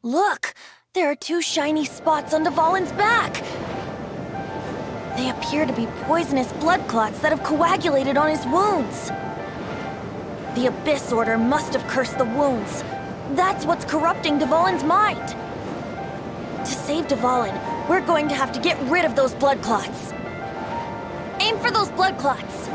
Look! There are two shiny spots on Dvalin's back! They appear to be poisonous blood clots that have coagulated on his wounds. The Abyss Order must have cursed the wounds. That's what's corrupting Dvalin's mind. To save Dvalin, we're going to have to get rid of those blood clots. Aim for those blood clots.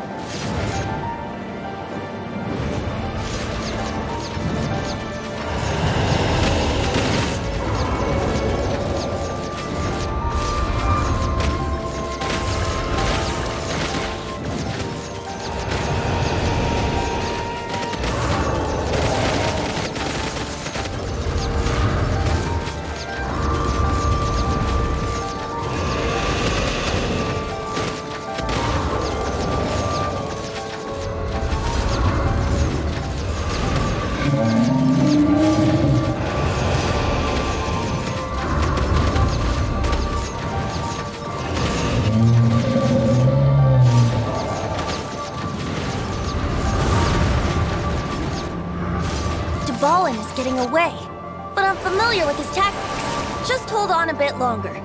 Dvalin is getting away, but I'm familiar with his tactics. Just hold on a bit longer.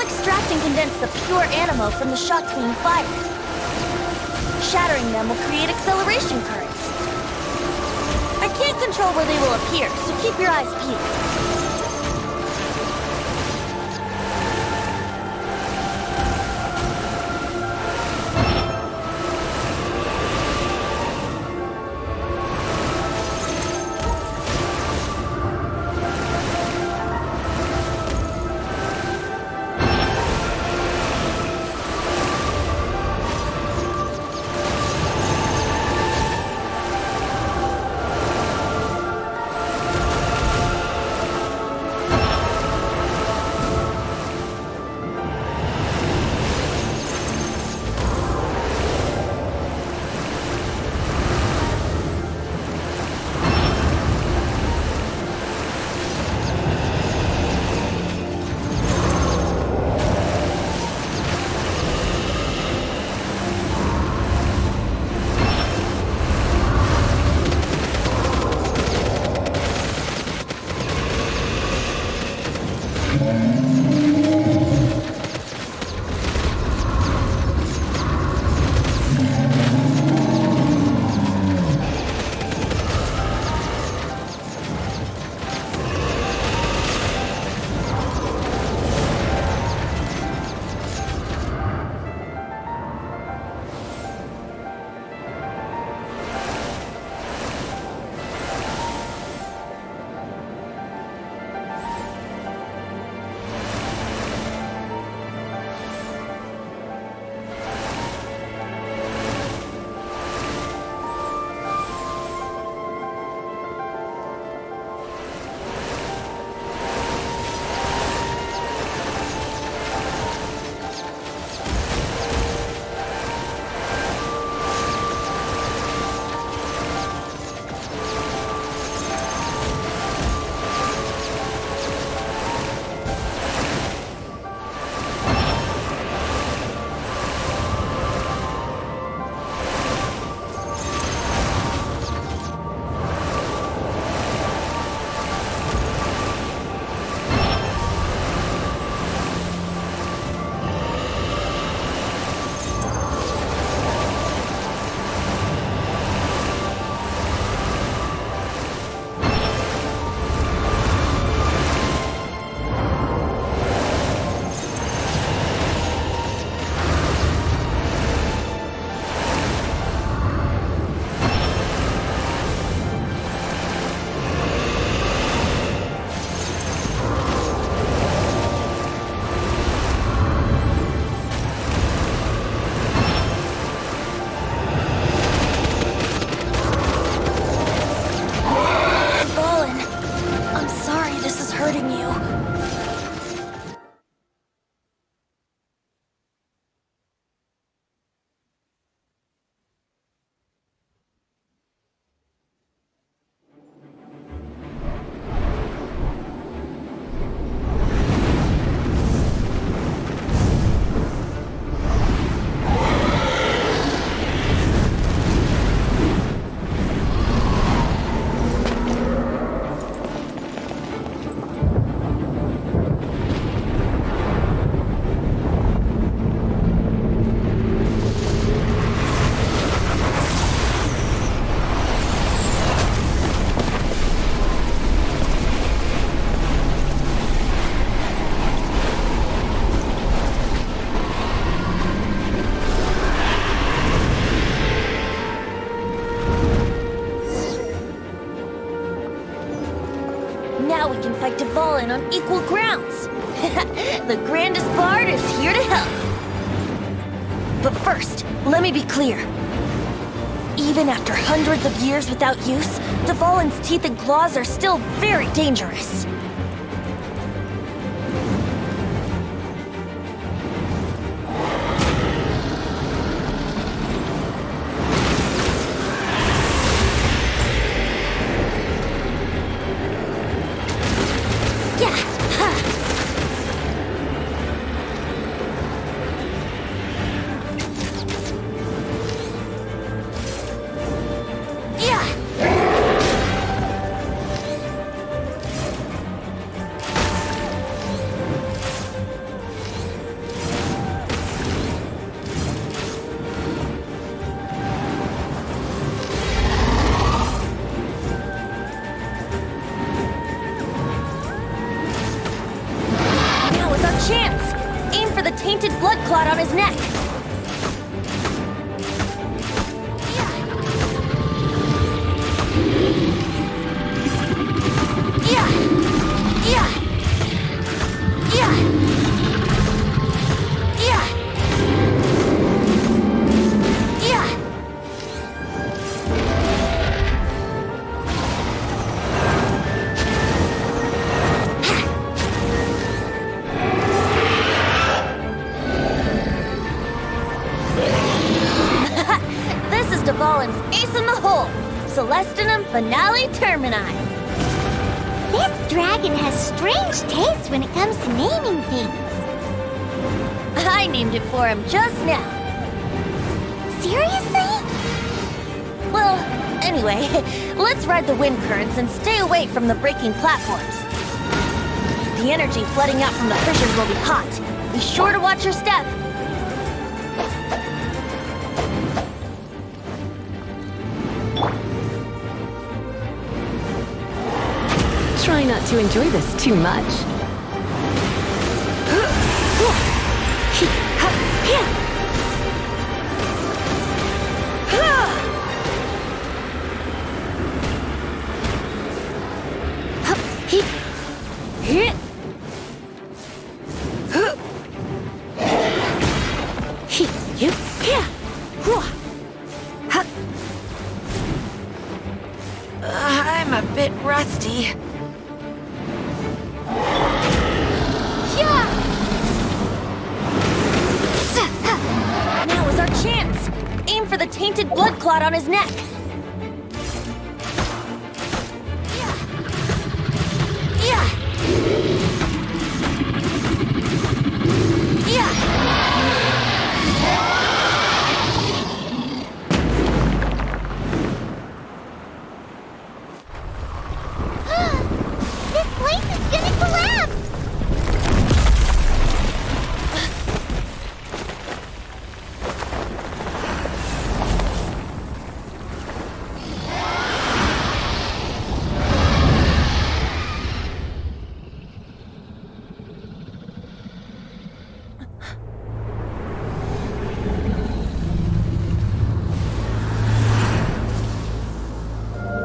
Extract and condense the pure animo from the shots being fired. Shattering them will create acceleration currents. I can't control where they will appear, so keep your eyes peeled. on equal grounds. The grandest bard is here to help. But first, let me be clear. Even after hundreds of years without use, Dvalin's teeth and claws are still very dangerous. Chance! Aim for the tainted blood clot on his neck! Dvalin's ace in the hole! Celestinum Finale Termini! This dragon has strange taste when it comes to naming things. I named it for him just now. Seriously? Well, anyway, let's ride the wind currents and stay away from the breaking platforms. The energy flooding out from the fissures will be hot. Be sure to watch your step. Try not to enjoy this too much. I'm a bit rusty. Now is our chance! Aim for the tainted blood clot on his neck! This place is gonna collapse!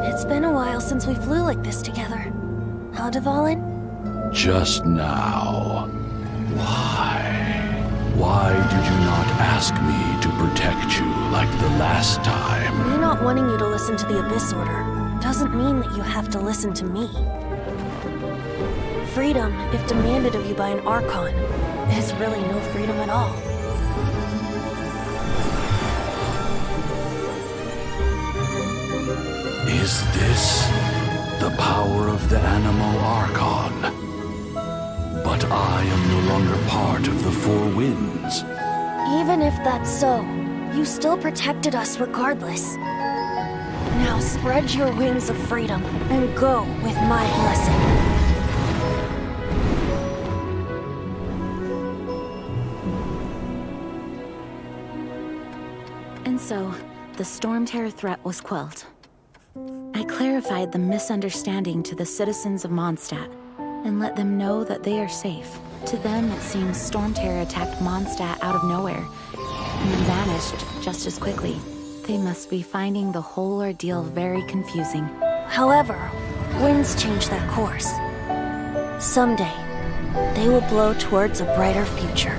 It's been a while since we flew like this together. Huh, Dvalin? Just now. Why? Why did you not ask me to protect you like the last time? Me not wanting you to listen to the Abyss Order doesn't mean that you have to listen to me. Freedom, if demanded of you by an Archon, is really no freedom at all. Is this the power of the Animo Archon? But I am no longer part of the Four Winds. Even if that's so, you still protected us regardless. Now spread your wings of freedom and go with my blessing. And so, the Storm Terror threat was quelled. I clarified the misunderstanding to the citizens of Mondstadt and let them know that they are safe. To them, it seems Storm Terror attacked Mondstadt out of nowhere and then vanished just as quickly. They must be finding the whole ordeal very confusing. However, winds change their course. Someday, they will blow towards a brighter future.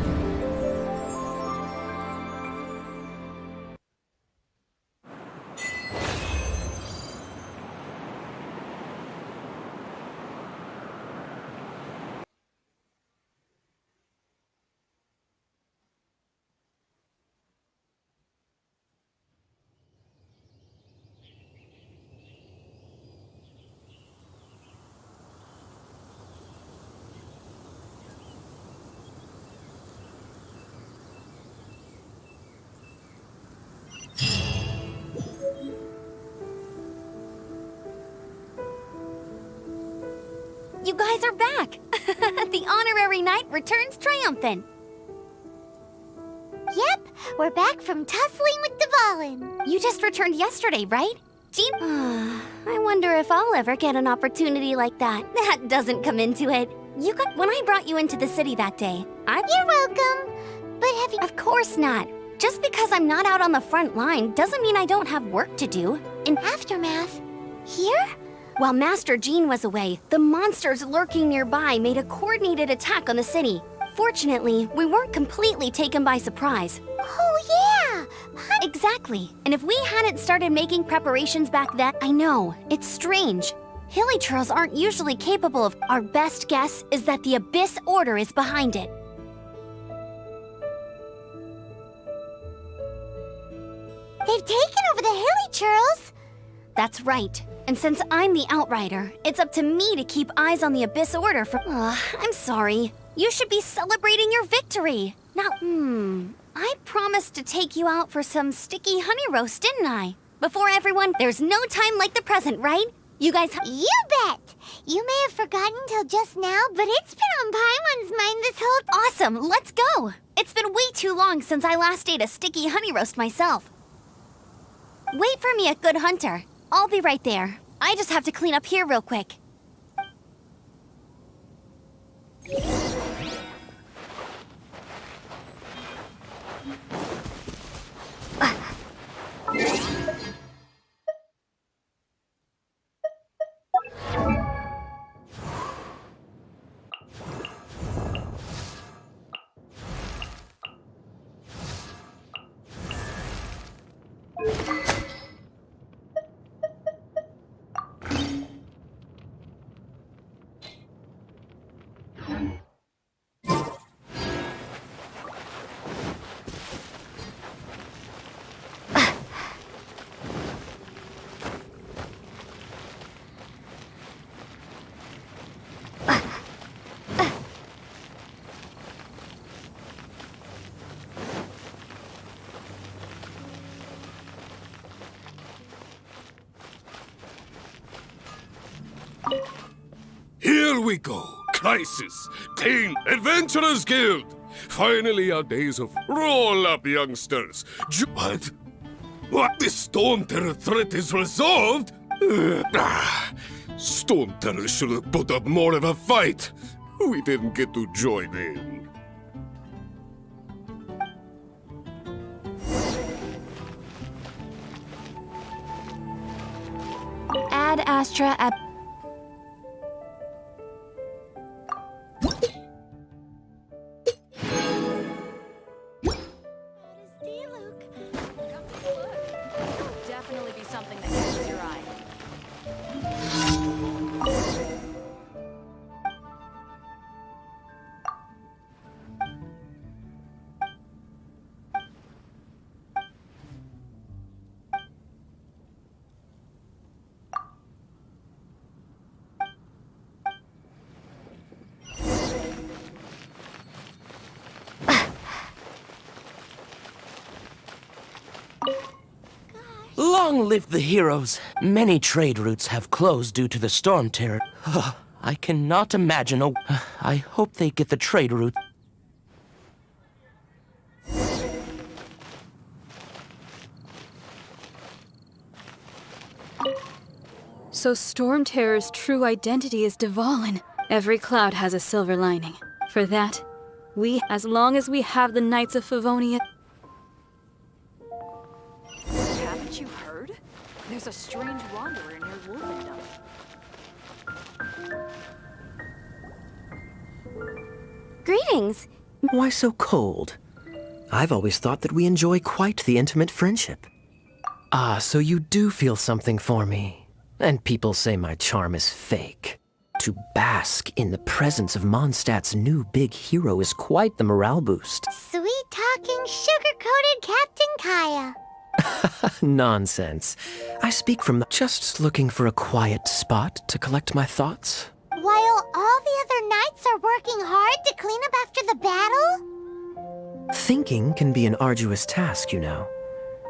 You guys are back! The honorary knight returns triumphant. Yep, we're back from tussling with Dvalin. You just returned yesterday, right? Jean? I wonder if I'll ever get an opportunity like that. That doesn't come into it. When I brought you into the city that day, You're welcome. But have you... Of course not. Just because I'm not out on the front line doesn't mean I don't have work to do. In Aftermath? Here? While Master Jean was away, the monsters lurking nearby made a coordinated attack on the city. Fortunately, we weren't completely taken by surprise. Oh, yeah! Exactly. And if we hadn't started making preparations back then... I know, it's strange. Hilichurls aren't usually capable of... Our best guess is that the Abyss Order is behind it. They've taken over the Hilichurls! That's right. And since I'm the Outrider, it's up to me to keep eyes on the Abyss Order for... I'm sorry. You should be celebrating your victory. Now, I promised to take you out for some sticky honey roast, didn't I? Before everyone, there's no time like the present, right? You guys... You bet! You may have forgotten till just now, but it's been on Paimon's mind this whole... Awesome, let's go! It's been way too long since I last ate a sticky honey roast myself. Wait for me at Good Hunter. I'll be right there. I just have to clean up here real quick. Here we go. Crisis. Team Adventurers Guild. Finally, our days of roll up, youngsters. What? What? The Storm Terror threat is resolved? Storm Terror should have put up more of a fight. We didn't get to join in. Ad Astra at... Definitely be something that catches your eye. Long live the heroes! Many trade routes have closed due to the storm terror. I cannot imagine a... I hope they get the trade route. So Storm Terror's true identity is Dvalin. Every cloud has a silver lining. For that, as long as we have the Knights of Favonia... Haven't you heard? There's a strange wanderer near Wolfendom. Greetings. Why so cold? I've always thought that we enjoy quite the intimate friendship. Ah, so you do feel something for me. And people say my charm is fake. To bask in the presence of Mondstadt's new big hero is quite the morale boost. Sweet-talking, sugar-coated Captain Kaya. Nonsense. I speak from just looking for a quiet spot to collect my thoughts. While all the other knights are working hard to clean up after the battle? Thinking can be an arduous task, you know.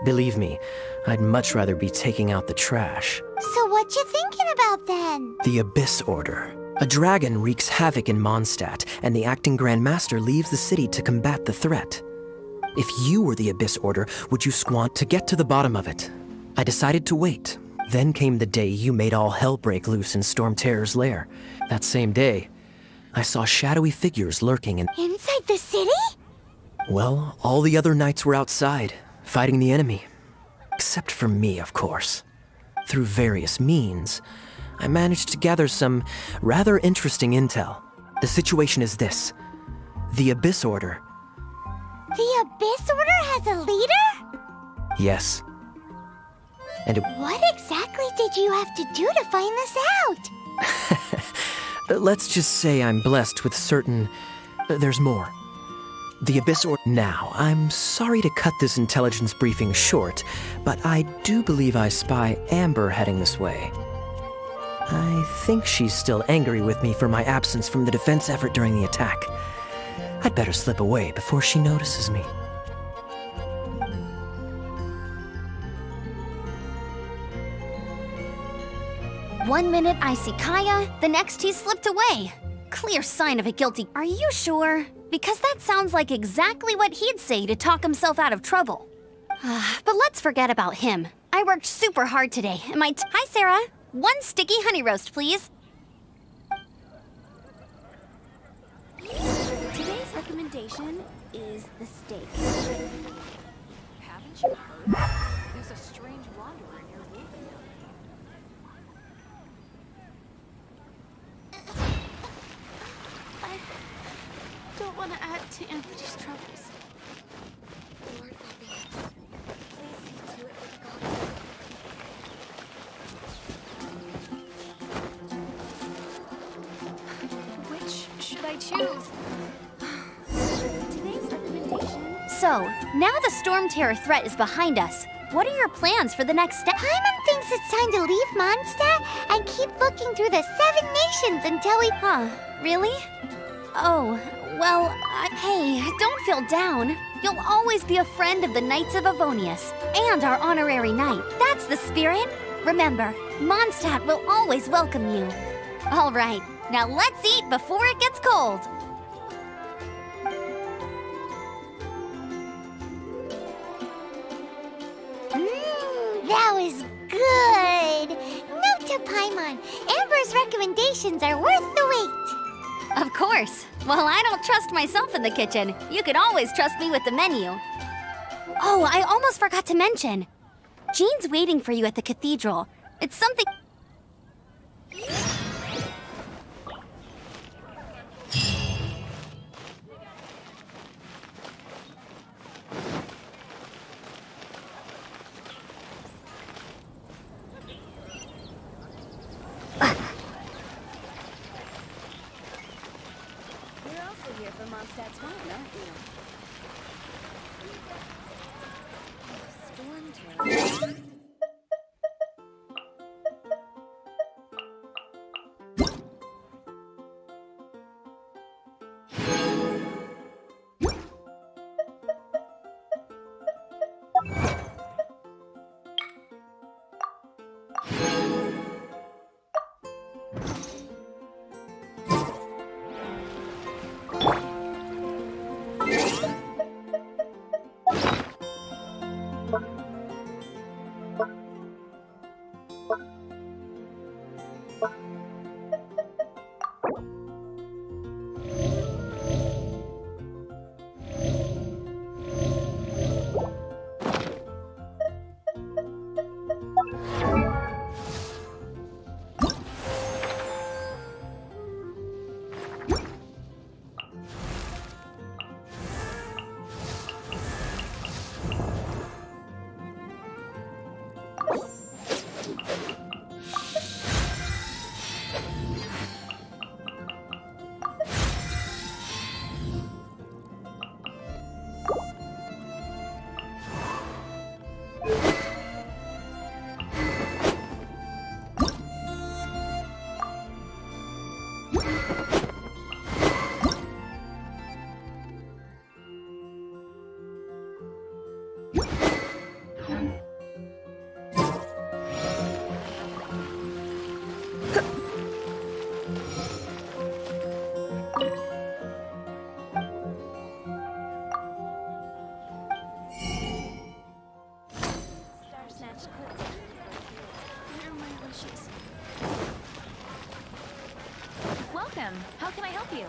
Believe me, I'd much rather be taking out the trash. So what you thinking about then? The Abyss Order. A dragon wreaks havoc in Mondstadt, and the acting Grand Master leaves the city to combat the threat. If you were the Abyss Order, would you squant to get to the bottom of it? I decided to wait. Then came the day you made all hell break loose in Storm Terror's lair. That same day, I saw shadowy figures lurking in... Inside the city? Well, all the other knights were outside, fighting the enemy. Except for me, of course. Through various means, I managed to gather some rather interesting intel. The situation is this. The Abyss Order... The Abyss Order has a leader? Yes. And it... What exactly did you have to do to find this out? Let's just say I'm blessed with certain... there's more. The Abyss Order... Now, I'm sorry to cut this intelligence briefing short, but I do believe I spy Amber heading this way. I think she's still angry with me for my absence from the defense effort during the attack. I'd better slip away before she notices me. One minute I see Kaya, the next he slipped away. Clear sign of a guilty... Are you sure? Because that sounds like exactly what he'd say to talk himself out of trouble. But let's forget about him. I worked super hard today, and my... Hi, Sarah. 1 sticky honey roast, please. Today's recommendation is the steak. Haven't you heard? There's a strange wanderer in your room. I don't want to add to Anthony's troubles. The Lord will be answered. Please see to it with God. Which should I choose? Today's recommendation... So, now the Storm Terror threat is behind us. What are your plans for the next step? Paimon thinks it's time to leave Mondstadt and keep looking through the 7 nations until we... Huh, really? Oh, well, hey, don't feel down. You'll always be a friend of the Knights of Avonius and our honorary knight. That's the spirit. Remember, Mondstadt will always welcome you. All right, now let's eat before it gets cold. That was good. Note to Paimon, Amber's recommendations are worth the wait. Of course. Well, I don't trust myself in the kitchen. You can always trust me with the menu. Oh, I almost forgot to mention. Jean's waiting for you at the cathedral. It's something... You're also here for Mondstadt's wine, aren't you? Storm Terror. Welcome. How can I help you?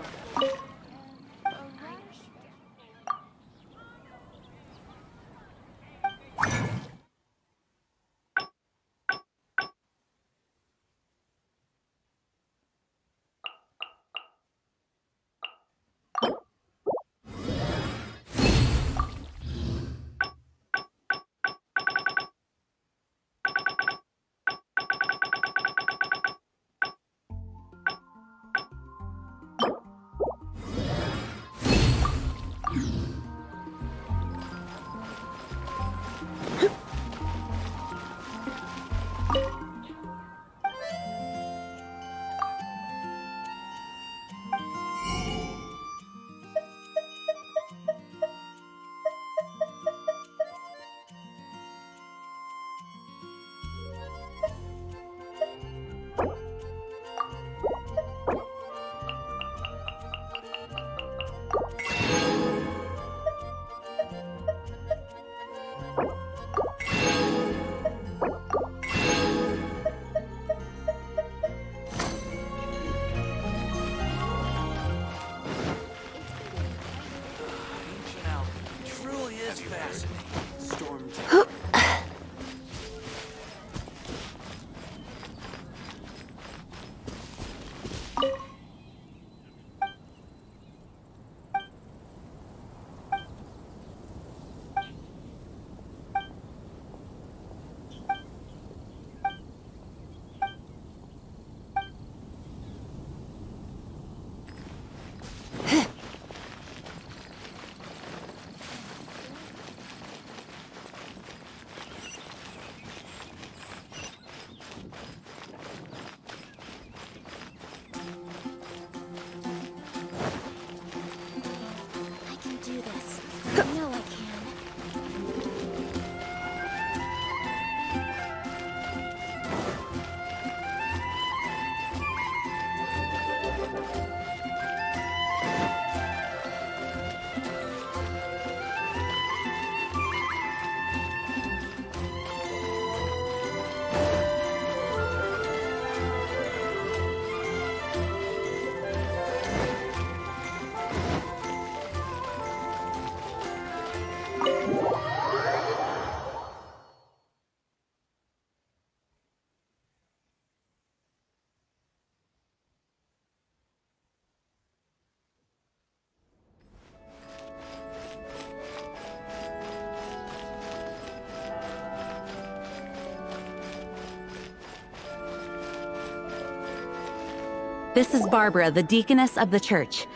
This is Barbara, the deaconess of the church.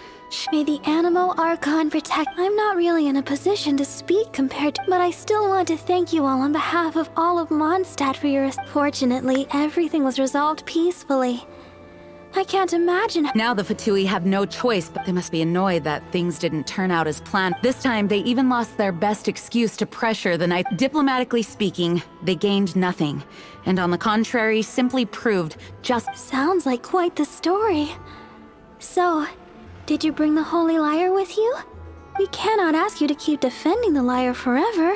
May the Animo Archon protect. I'm not really in a position to speak compared to, but I still want to thank you all on behalf of all of Mondstadt for your. Fortunately, everything was resolved peacefully. I can't imagine. Now the Fatui have no choice, but they must be annoyed that things didn't turn out as planned. This time, they even lost their best excuse to pressure the knight. Diplomatically speaking, they gained nothing. And on the contrary, simply proved just. Sounds like quite the story. So, did you bring the Holy Lyre with you? We cannot ask you to keep defending the lyre forever.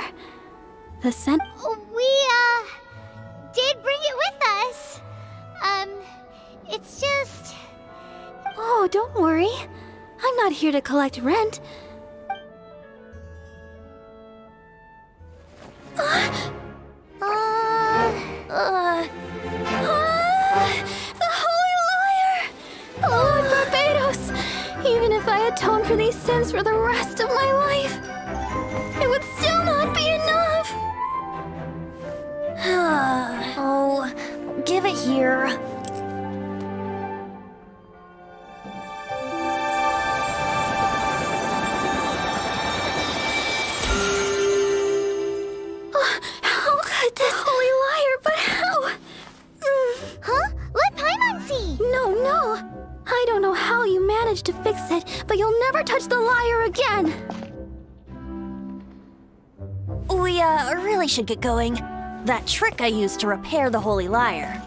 The scent. We, did bring it with us. It's just... Oh, don't worry. I'm not here to collect rent. The Holy Lyre! Lord Barbados! Even if I atoned for these sins for the rest of my life, it would still not be enough! Oh, give it here. How could this Holy Lyre, but how? Huh? Let Paimon see! No. I don't know how you managed to fix it, but you'll never touch the lyre again! really should get going. That trick I used to repair the Holy Lyre.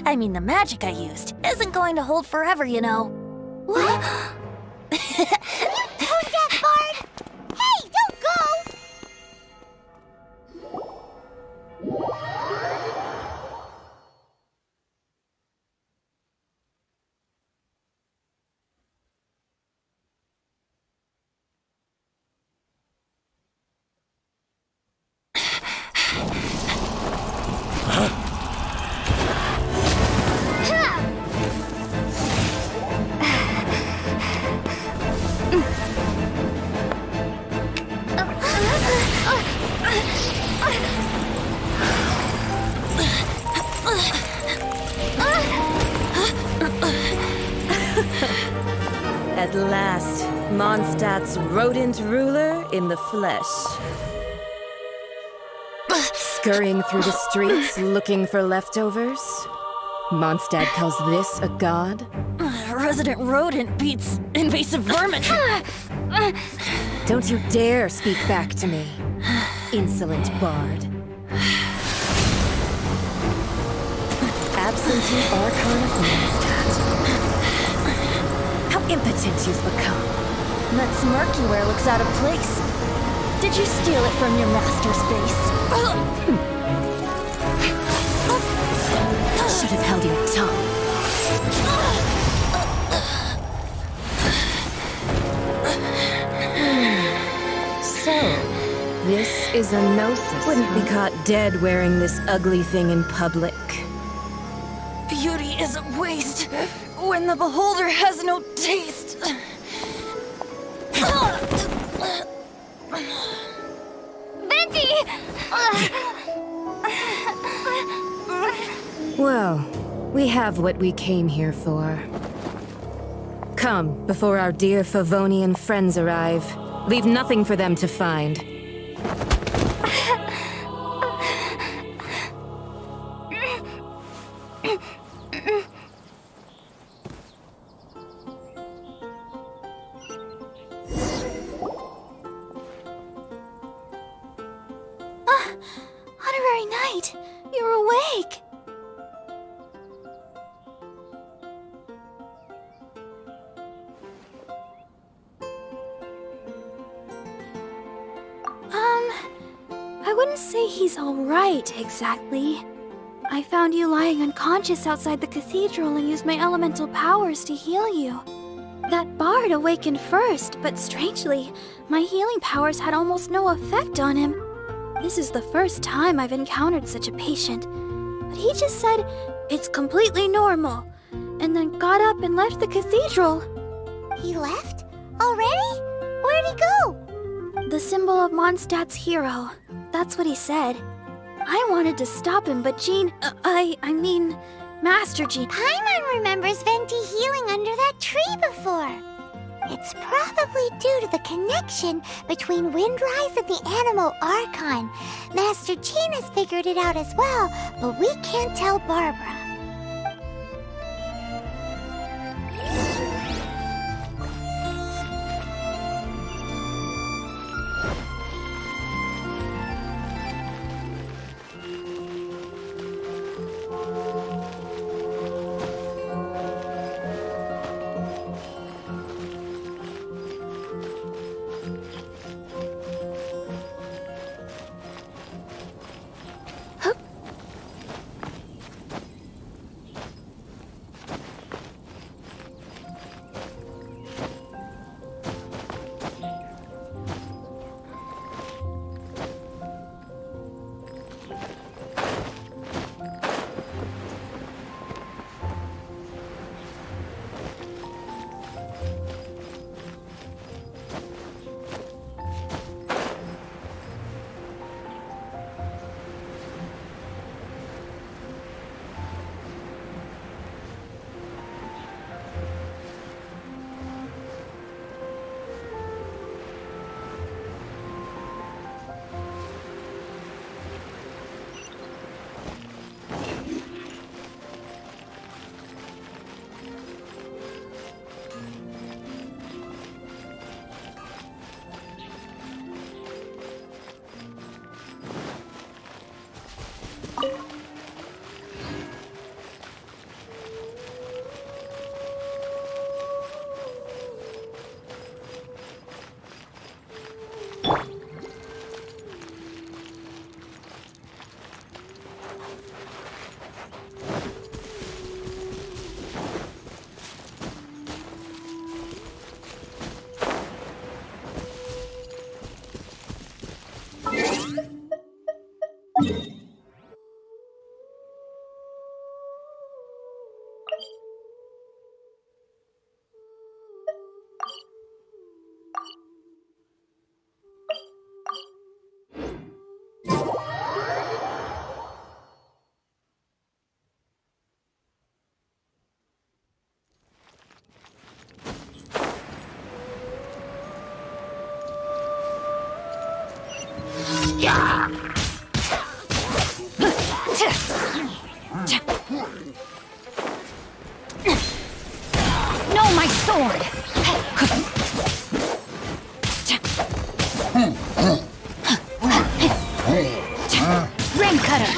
I mean, the magic I used isn't going to hold forever, you know. What? Tone deaf, Bard! Hey, don't go! At last, Mondstadt's rodent ruler in the flesh. Scurrying through the streets looking for leftovers? Mondstadt calls this a god? Resident rodent beats invasive vermin. Don't you dare speak back to me, insolent bard. Absentee Archon of Mondstadt. How impotent you've become. That smirk you wear looks out of place. Did you steal it from your master's face? Should have held your tongue. So, this is a gnosis. Wouldn't be caught dead wearing this ugly thing in public. Beauty is a waste when the beholder has no taste. Venti! Well, we have what we came here for. Come, before our dear Favonian friends arrive. Leave nothing for them to find. Honorary Knight, you're awake! I wouldn't say he's alright, exactly. I found you lying unconscious outside the cathedral and used my elemental powers to heal you. That bard awakened first, but strangely, my healing powers had almost no effect on him. This is the first time I've encountered such a patient. But he just said, it's completely normal, and then got up and left the cathedral. He left? Already? Where'd he go? The symbol of Mondstadt's hero. That's what he said. I wanted to stop him, but I mean, Master Jean... Paimon remembers Venti healing under that tree before. It's probably due to the connection between Windrise and the Animal Archon. Master Jean has figured it out as well, but we can't tell Barbara. No, my sword! Rain cutter!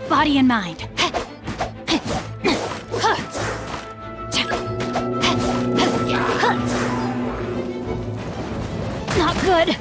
Body and mind. Not good.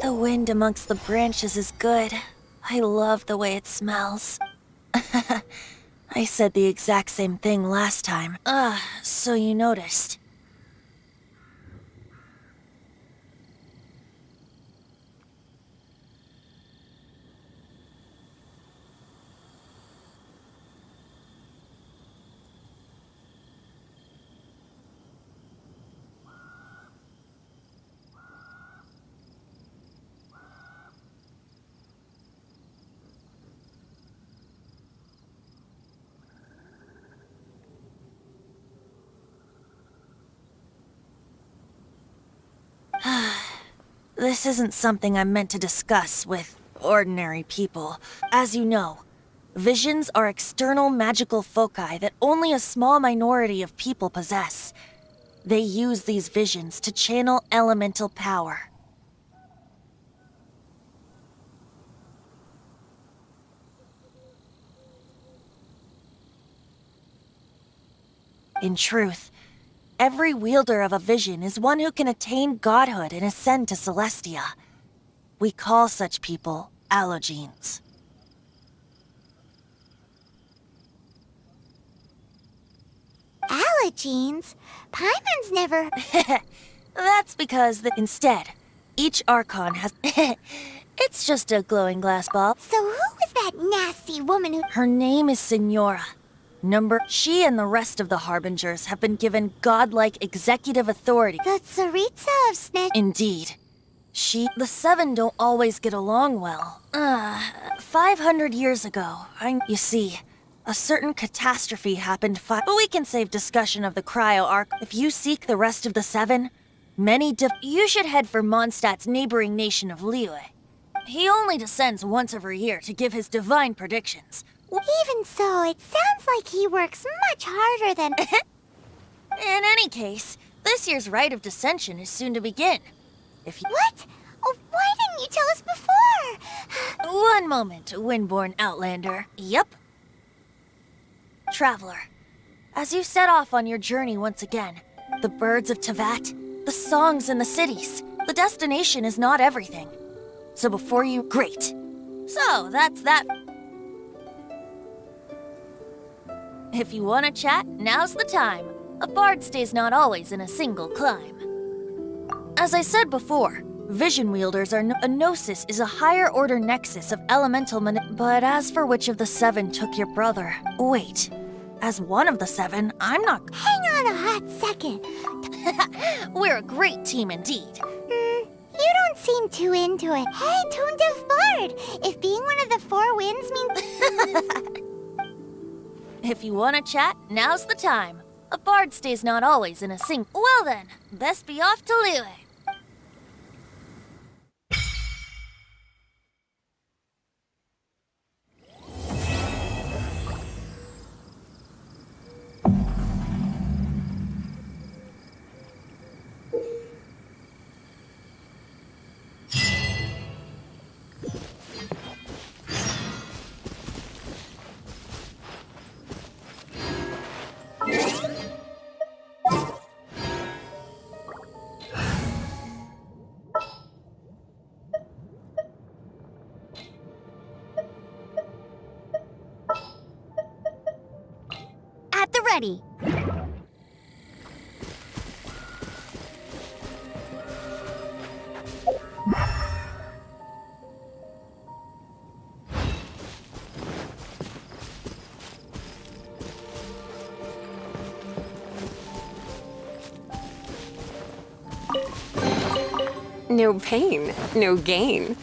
The wind amongst the branches is good. I love the way it smells. I said the exact same thing last time. So you noticed. This isn't something I'm meant to discuss with ordinary people. As you know, visions are external magical foci that only a small minority of people possess. They use these visions to channel elemental power. In truth, every wielder of a vision is one who can attain godhood and ascend to Celestia. We call such people allogenes. Allogenes? Paimon's never... That's because instead, each Archon has... It's just a glowing glass ball. So who was that nasty woman who... Her name is Signora. She and the rest of the Harbingers have been given godlike executive authority. The Tsaritsa of Snitch... Indeed. The Seven don't always get along well. 500 years ago, you see, a certain catastrophe happened but we can save discussion of the cryo-arc. If you seek the rest of the Seven, you should head for Mondstadt's neighboring nation of Liyue. He only descends once every year to give his divine predictions. Even so, it sounds like he works much harder than... In any case, this year's rite of descension is soon to begin. What? Oh, why didn't you tell us before? One moment, Windborn Outlander. Yup. Traveler, as you set off on your journey once again, the birds of Tevat, the songs in the cities, the destination is not everything. So before you... Great. So, that's that. If you want to chat, now's the time. A bard stays not always in a single climb. As I said before, vision wielders are a gnosis is a higher order nexus of elemental But as for which of the 7 took your brother... Wait. As one of the 7, I'm not... Hang on a hot second. We're a great team indeed. You don't seem too into it. Hey, Tone Deaf Bard! If being one of the 4 winds means... If you want to chat, now's the time. A bard stays not always in a Well then, best be off to Liyue. At the ready. No pain, no gain.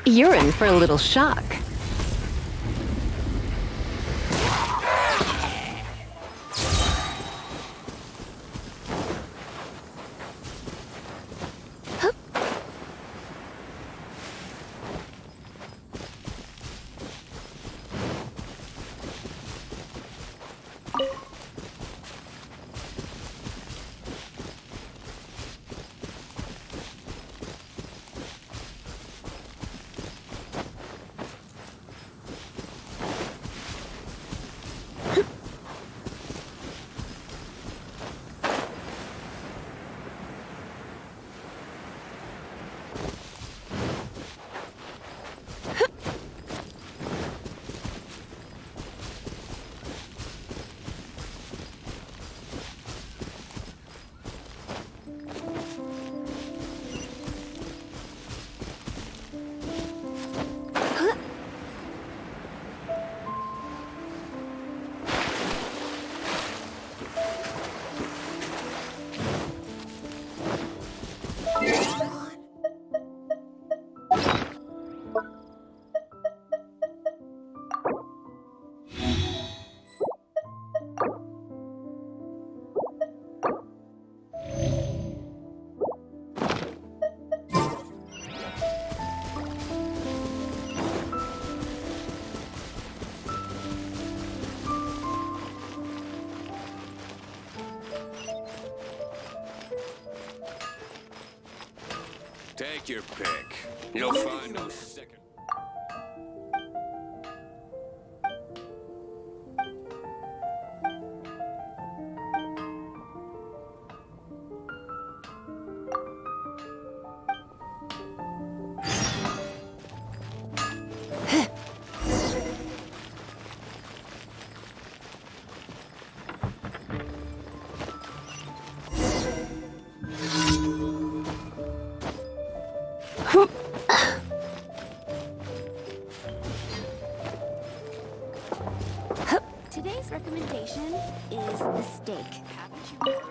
You're in for a little shock. Take your pick. You'll find no second. Today's recommendation is the steak. Haven't you heard?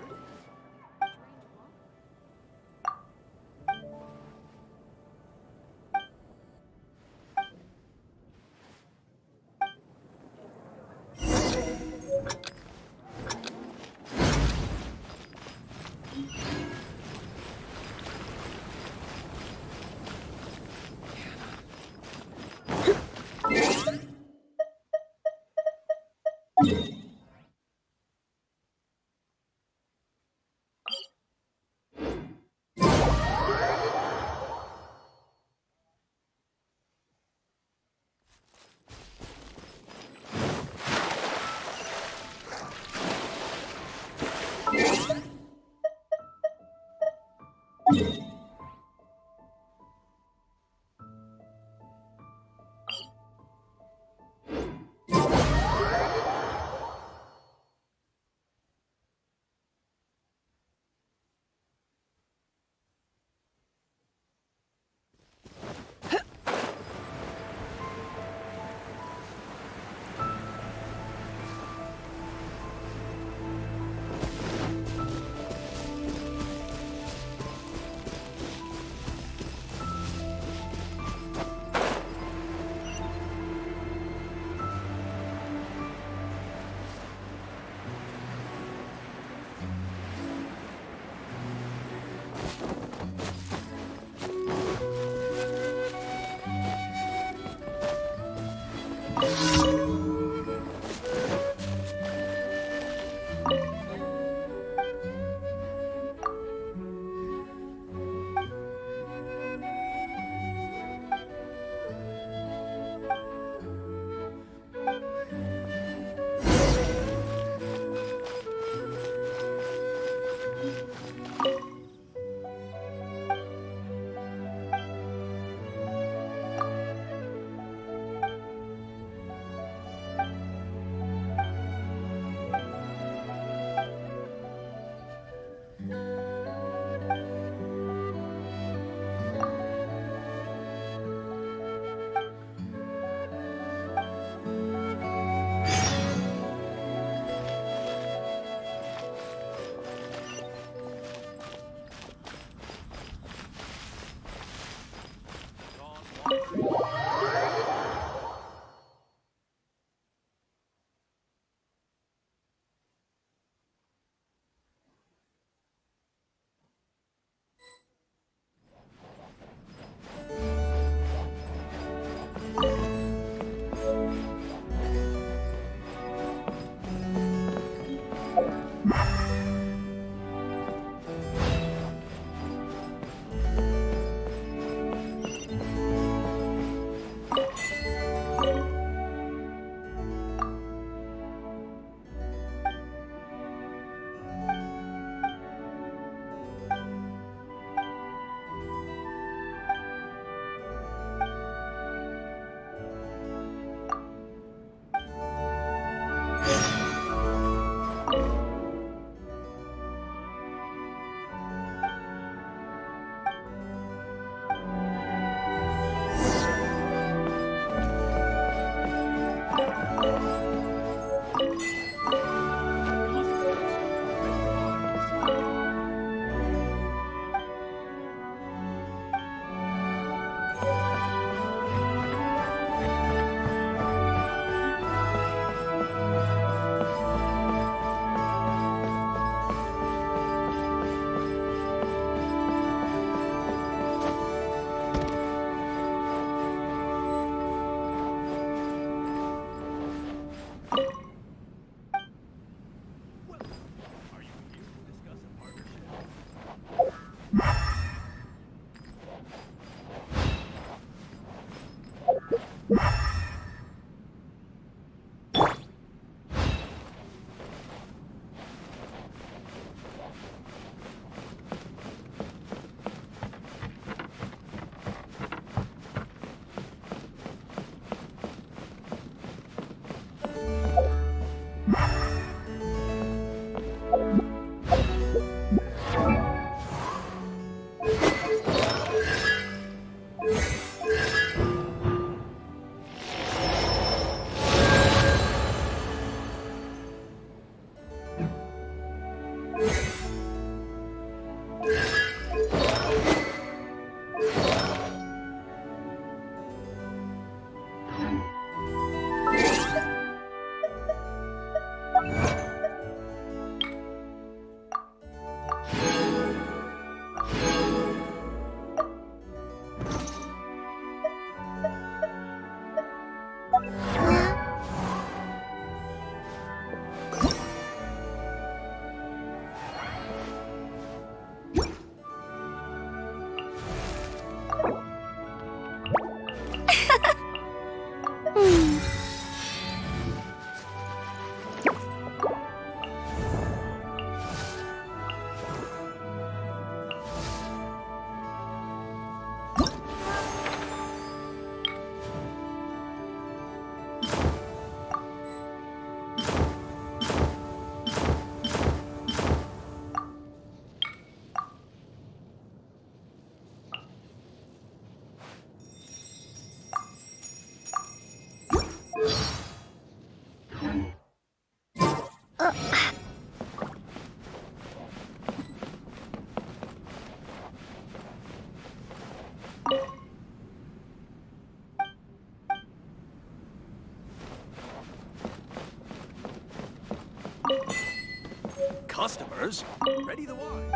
Sirs, ready the wine.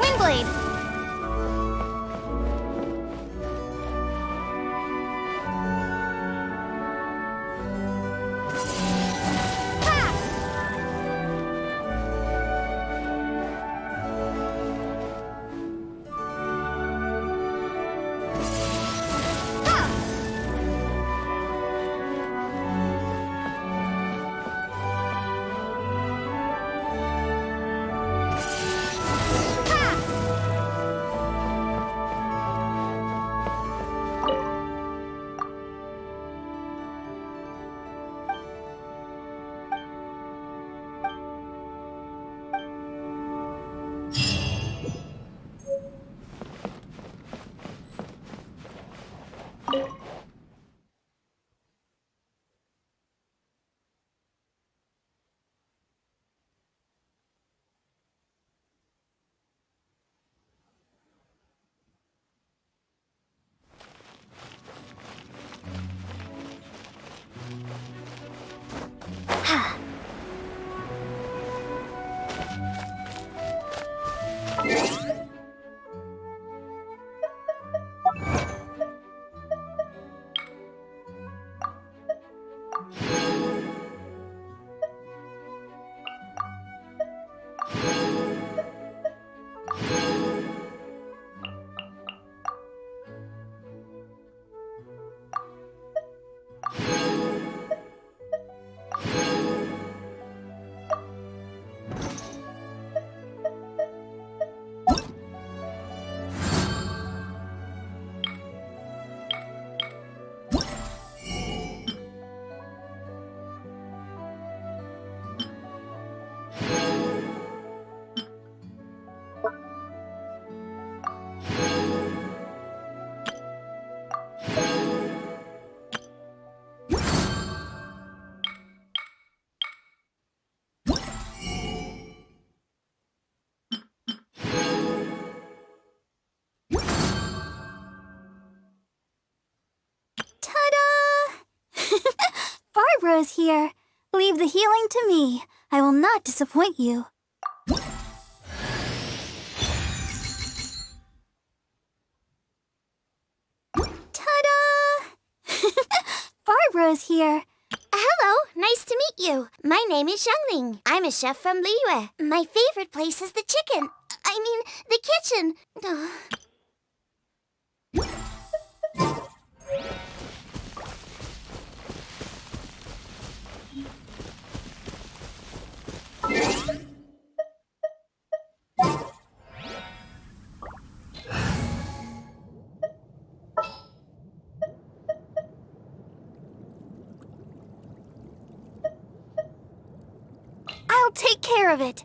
Windblade! Barbara's here. Leave the healing to me. I will not disappoint you. Ta-da! Barbara's here. Hello, nice to meet you. My name is Xiangling. I'm a chef from Liyue. My favorite place is the chicken. I mean, the kitchen. I'll take care of it.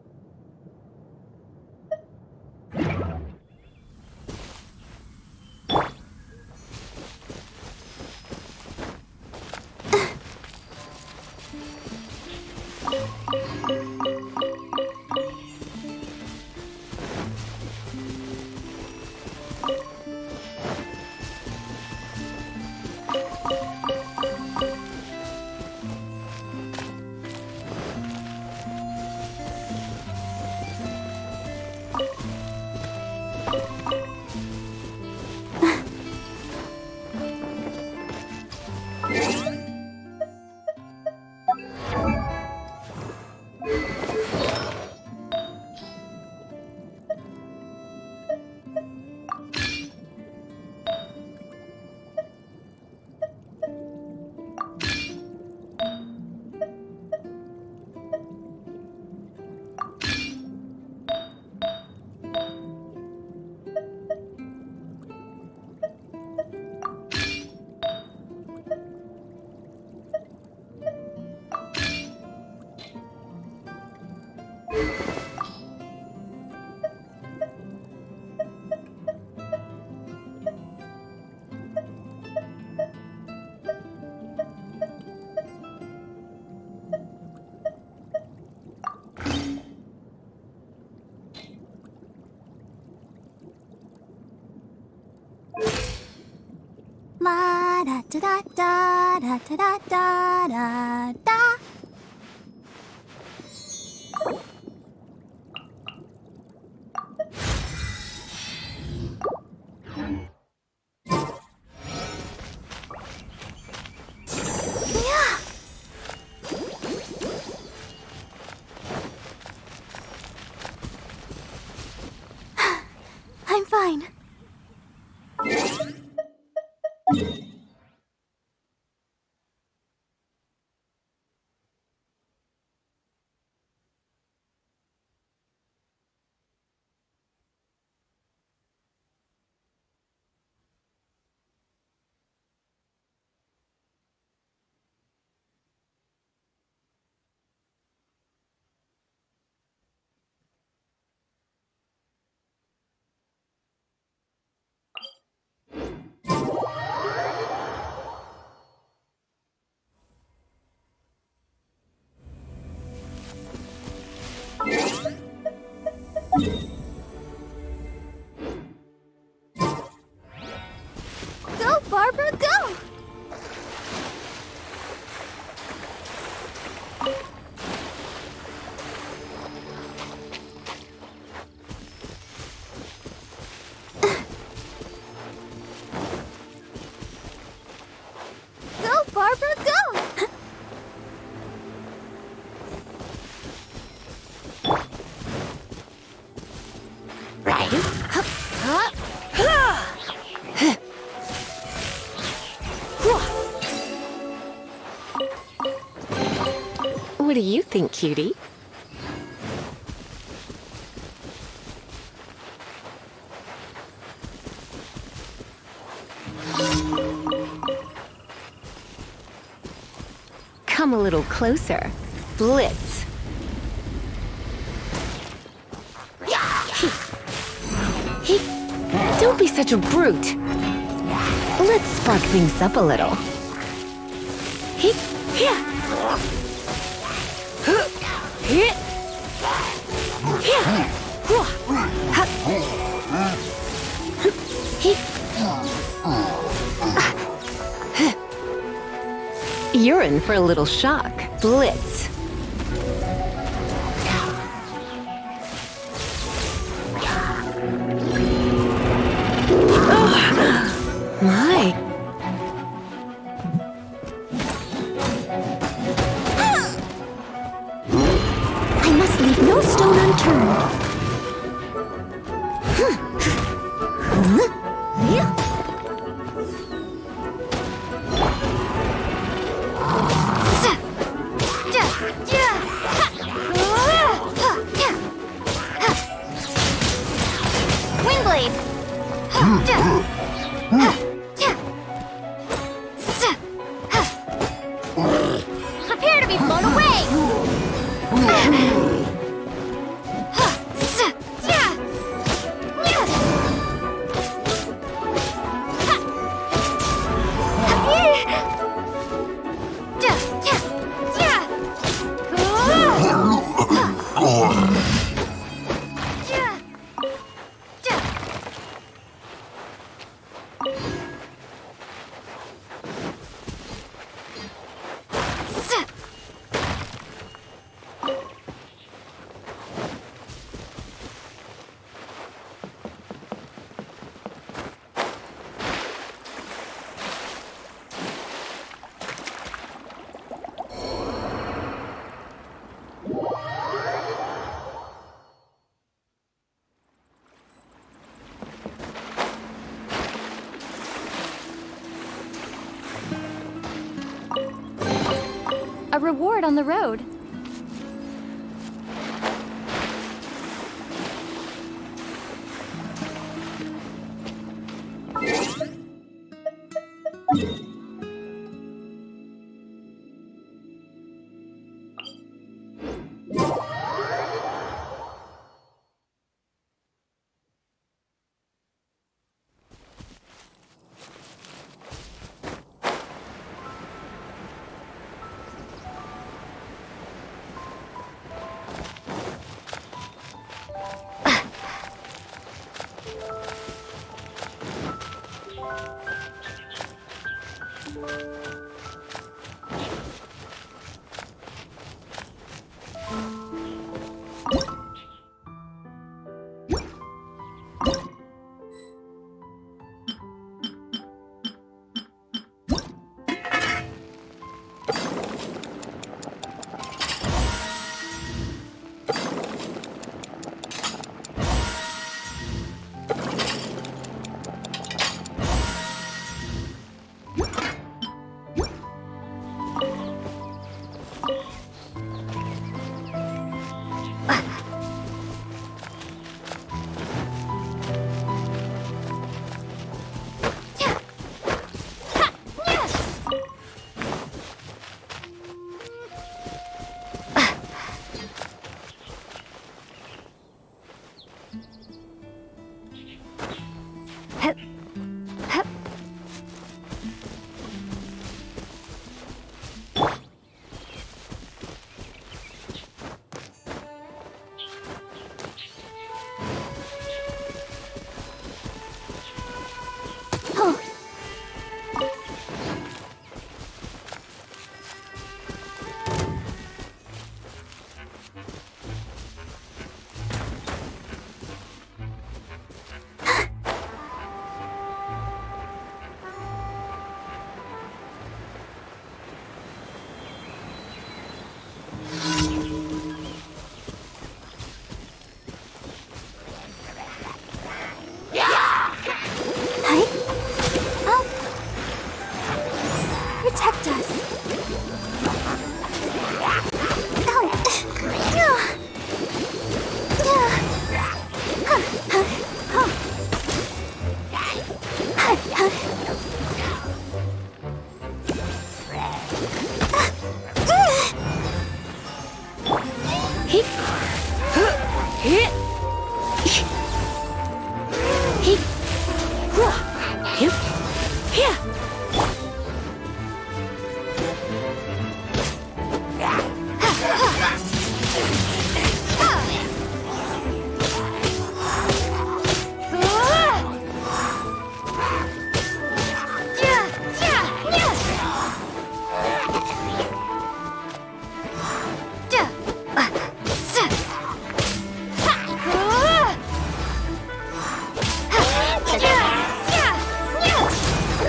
da da da da da da da. I'm fine. Go, Barbara, go! Go, Barbara, go! What do you think, cutie? Come a little closer. Blitz. Don't be such a brute. Let's spark things up a little. You're in for a little shock. Blitz. My. I must leave no stone unturned. Windblade! Prepare to be blown away! A reward on the road.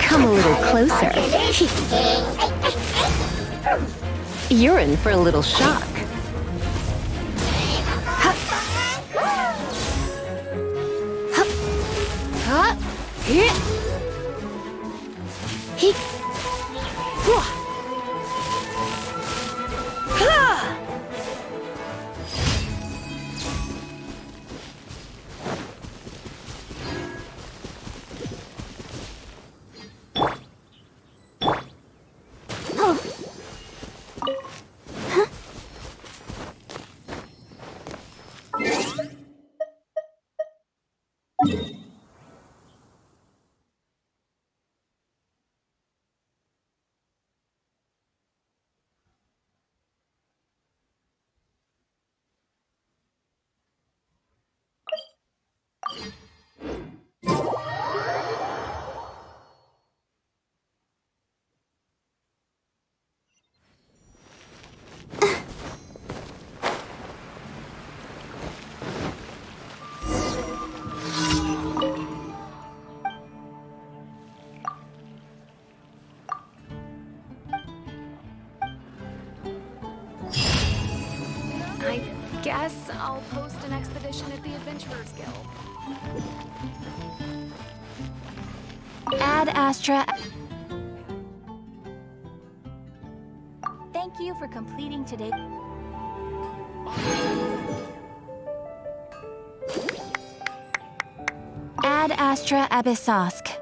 Come a little closer. You're in for a little shock. I guess I'll post an expedition at the Adventurers Guild. Ad Astra. Thank you for completing today. Ad Astra Abyssosk.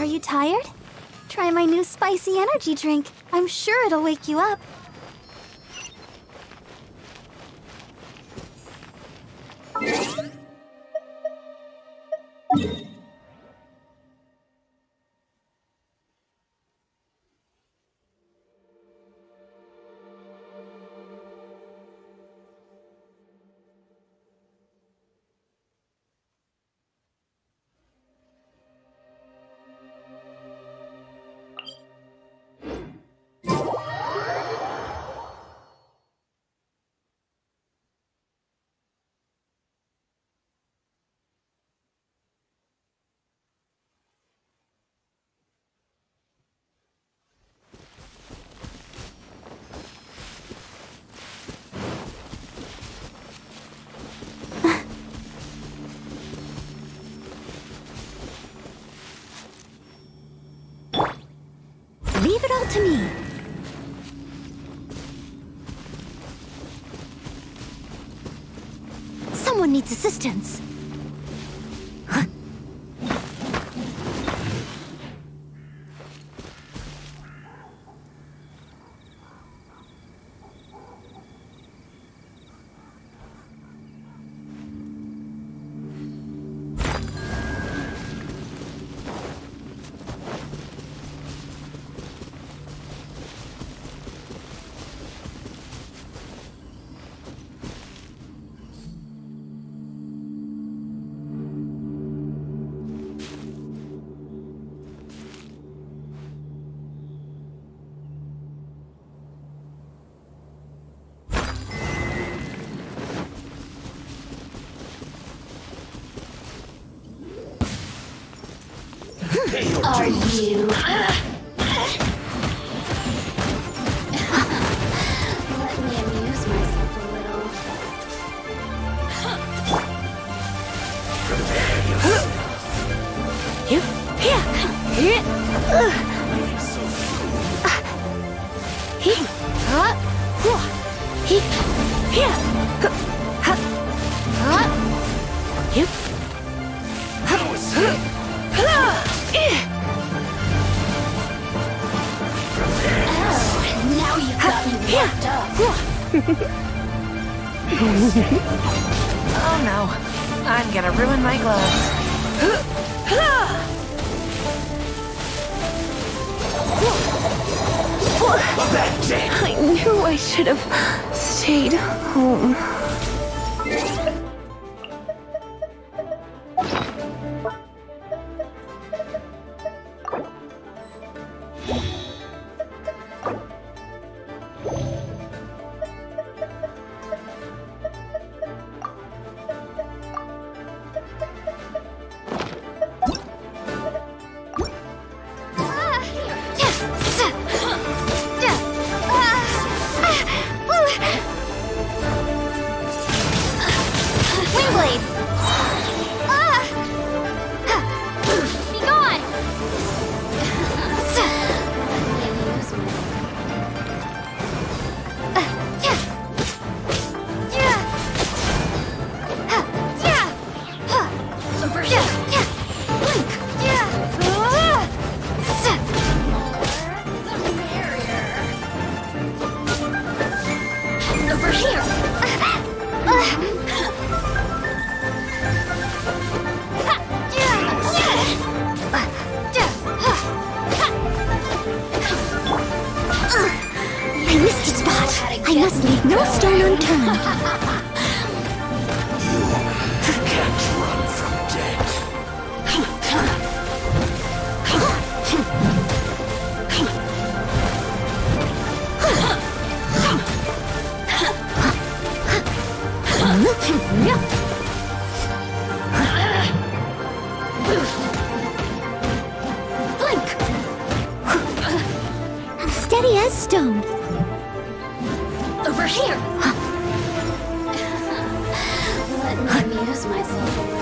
Are you tired? Try my new spicy energy drink. I'm sure it'll wake you up. Leave it all to me. Someone needs assistance. Are you? Let me amuse myself a little. Now you've got me worked up. Oh no, I'm gonna ruin my gloves. I knew I should have stayed home. I must leave no stone unturned. Can't run from death. Steady as stone. Over here! Let me amuse myself a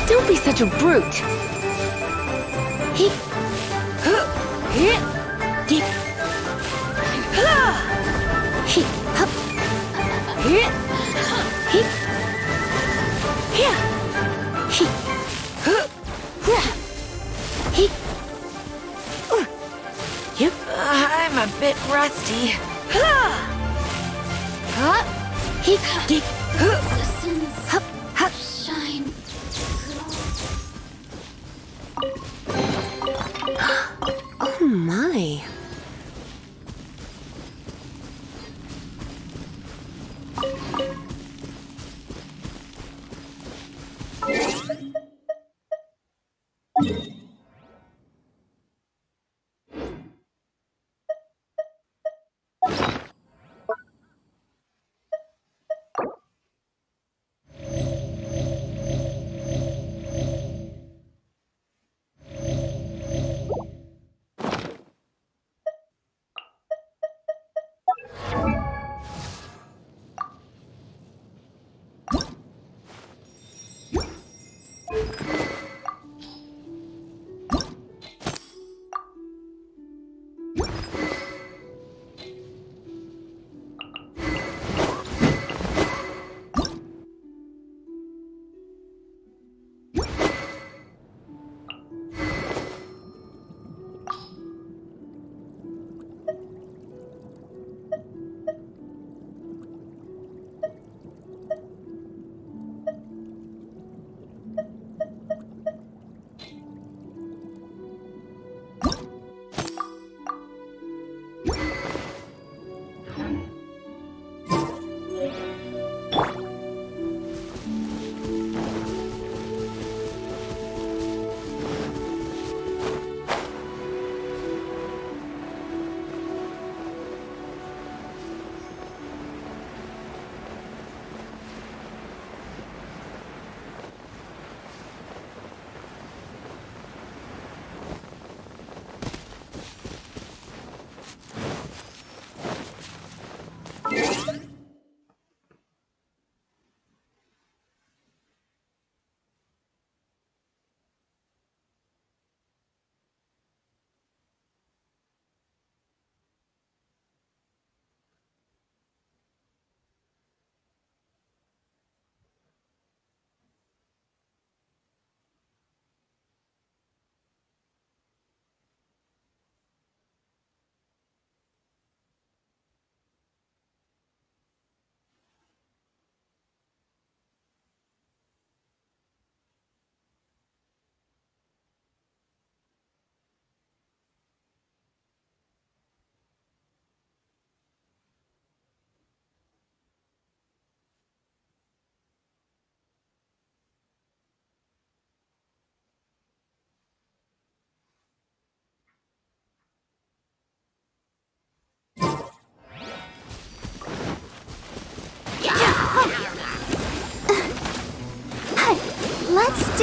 Don't be such a brute. I'm a bit rusty. shine. Oh my.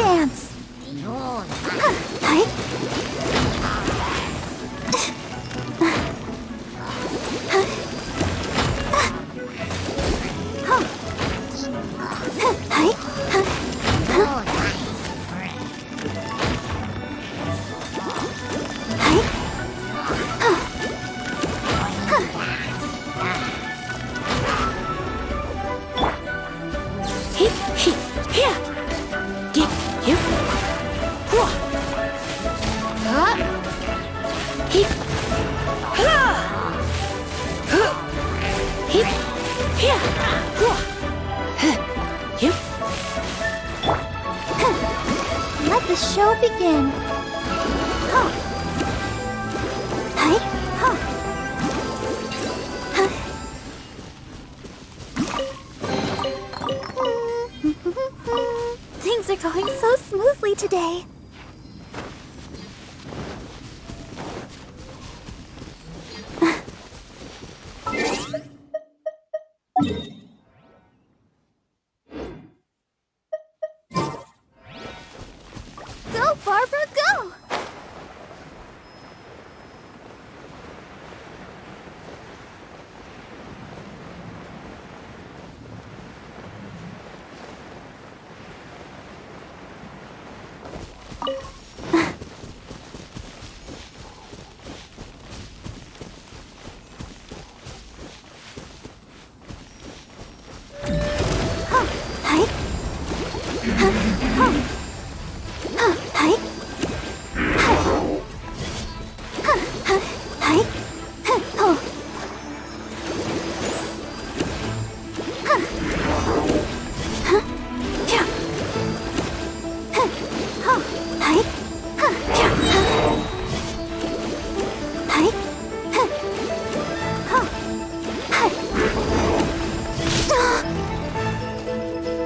dance! Let the show begin. Things are going so smoothly today. Go, Barbara, go!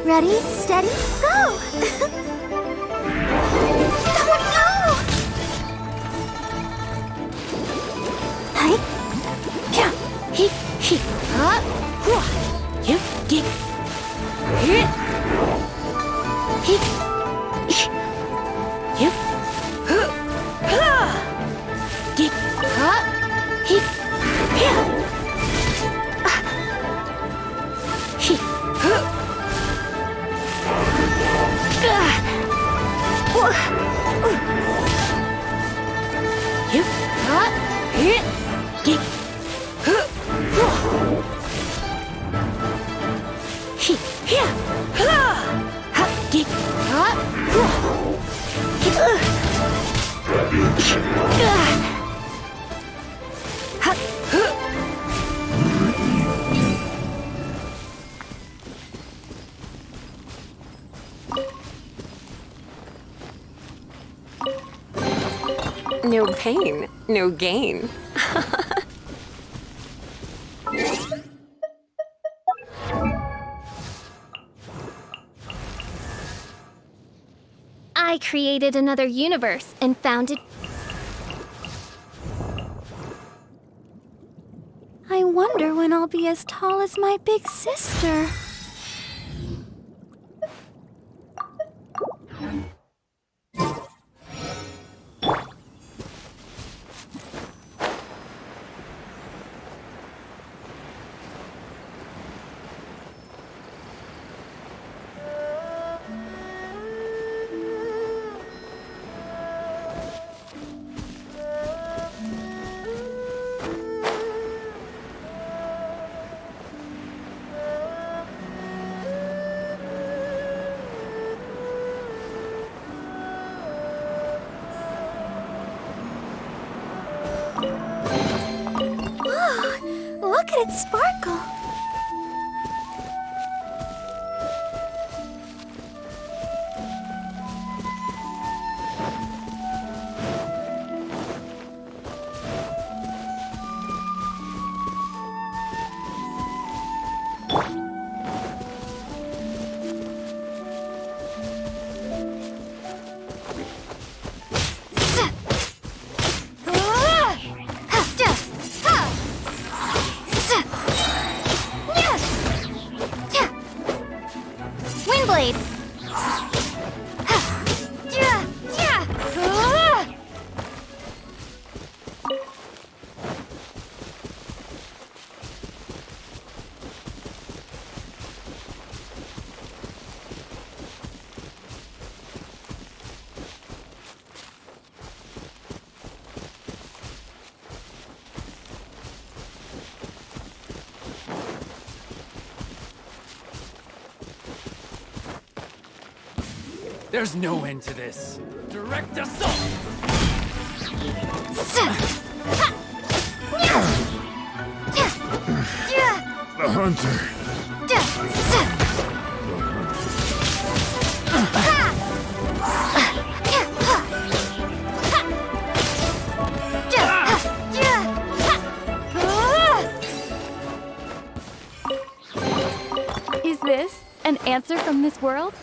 Ready, steady, go! No pain, no gain. I created another universe and found it. I wonder when I'll be as tall as my big sister. Look at it sparkle! Windblade! There's no end to this. Direct assault! The hunter. Is this an answer from this world?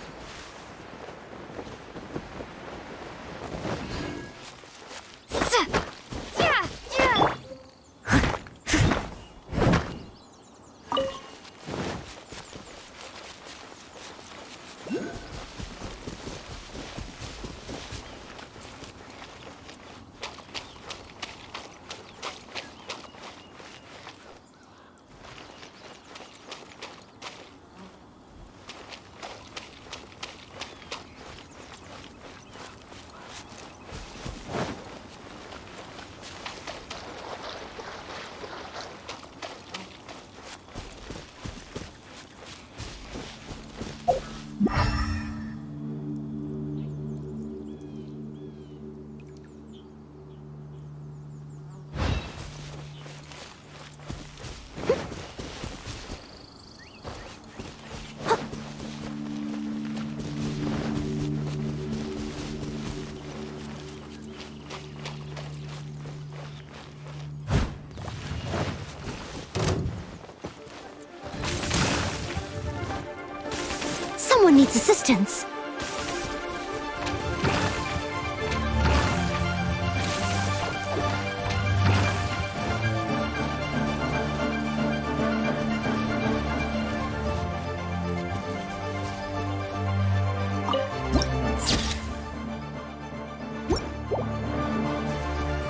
Someone needs assistance.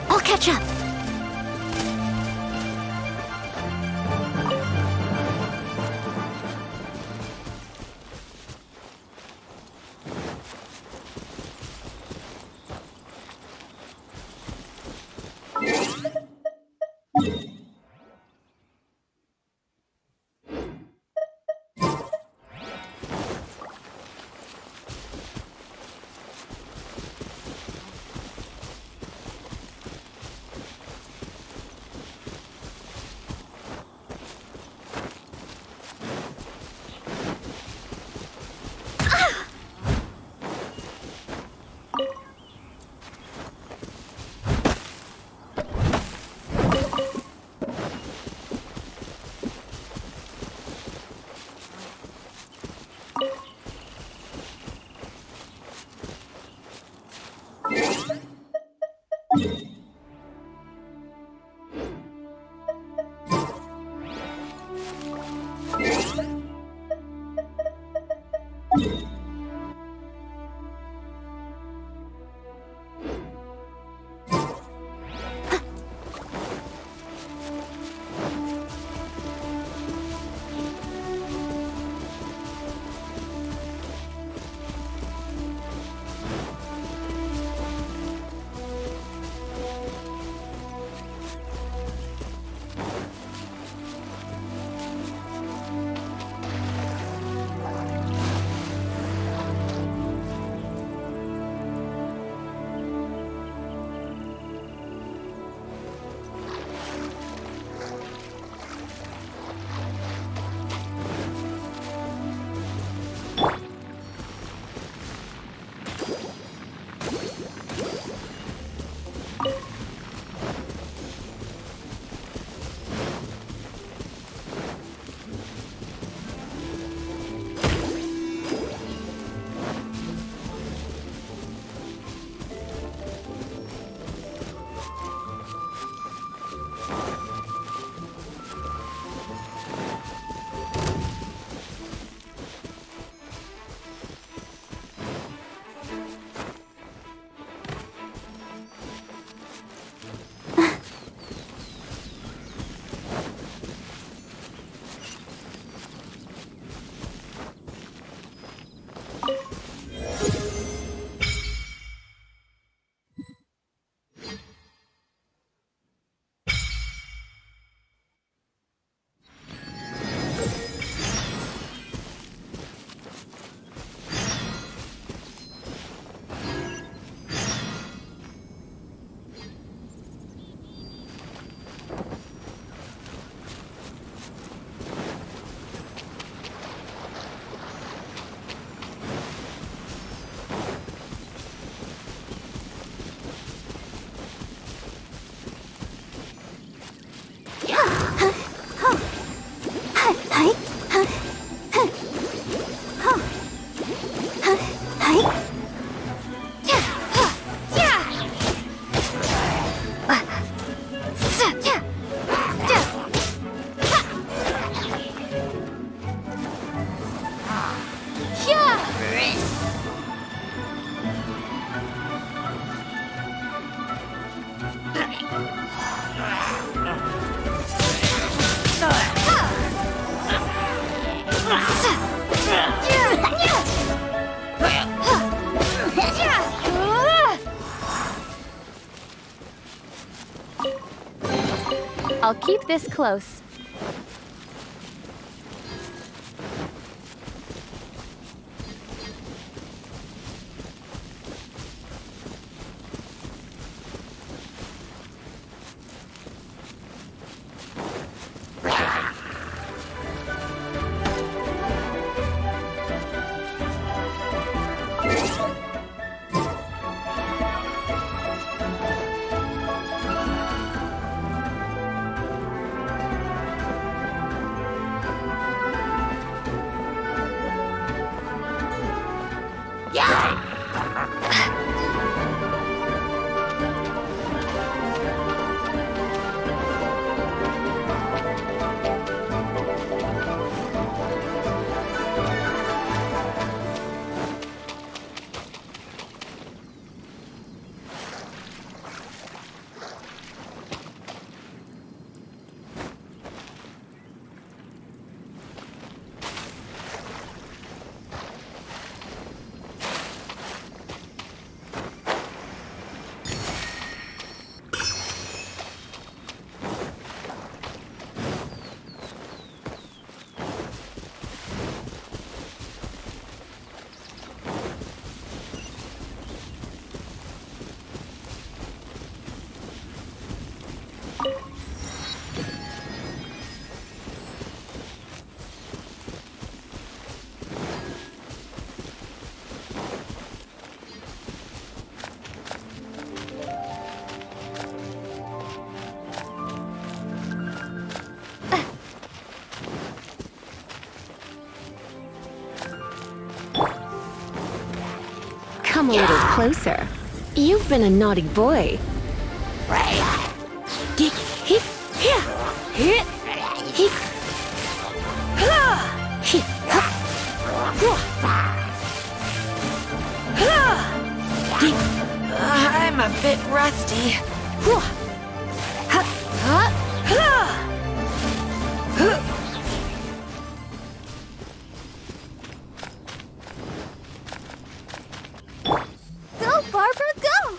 I'll catch up. I'll keep this close. Come a little closer. You've been a naughty boy. I'm a bit rusty. Go, Barbara, go!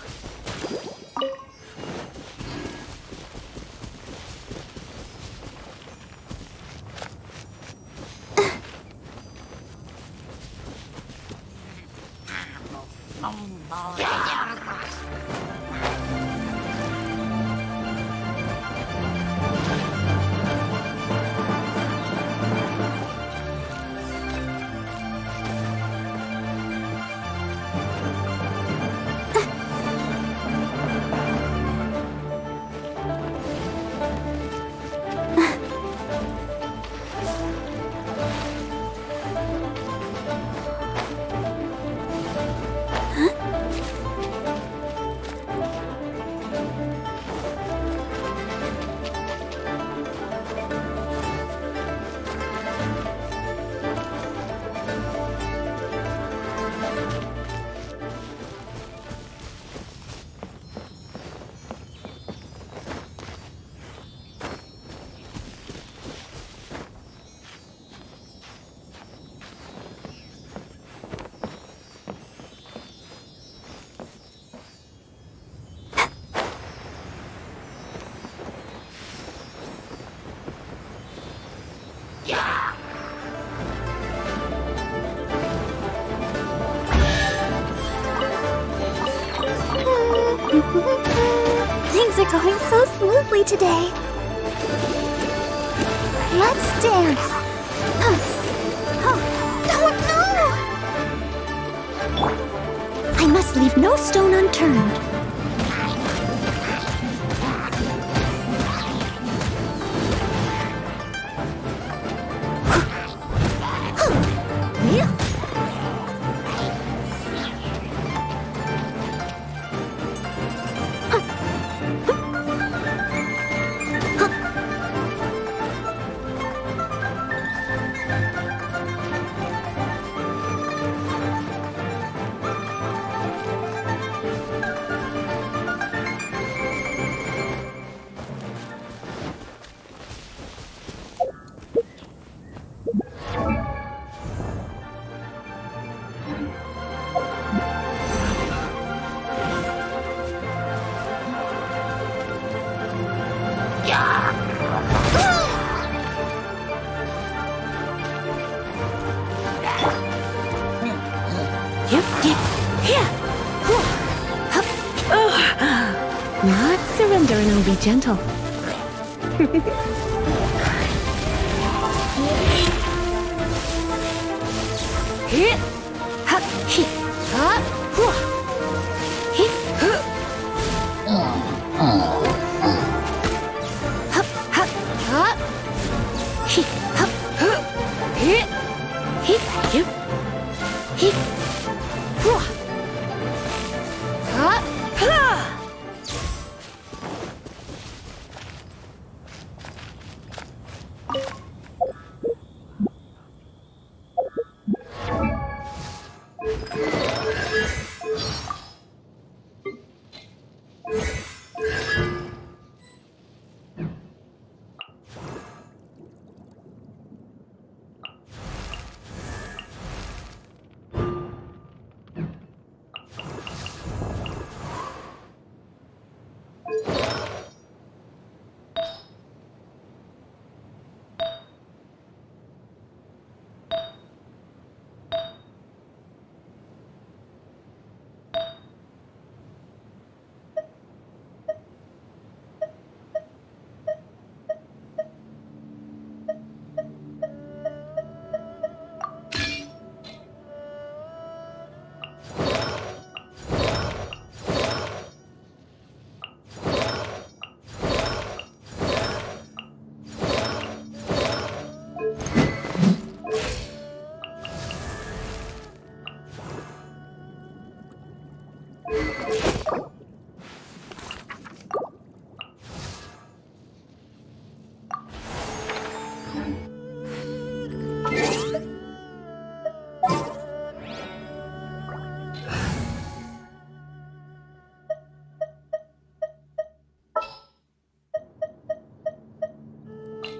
Things are going so smoothly today. Let's dance. Oh, no! I must leave no stone unturned. and I'll be gentle. Hit! Ha! Hit! Ha! Hua! Hit! Huh! Hup! Hup! Ha! Hit! Hup! Huh! Hit! Hit! Hit! Hit! Hua! Ha! Ha!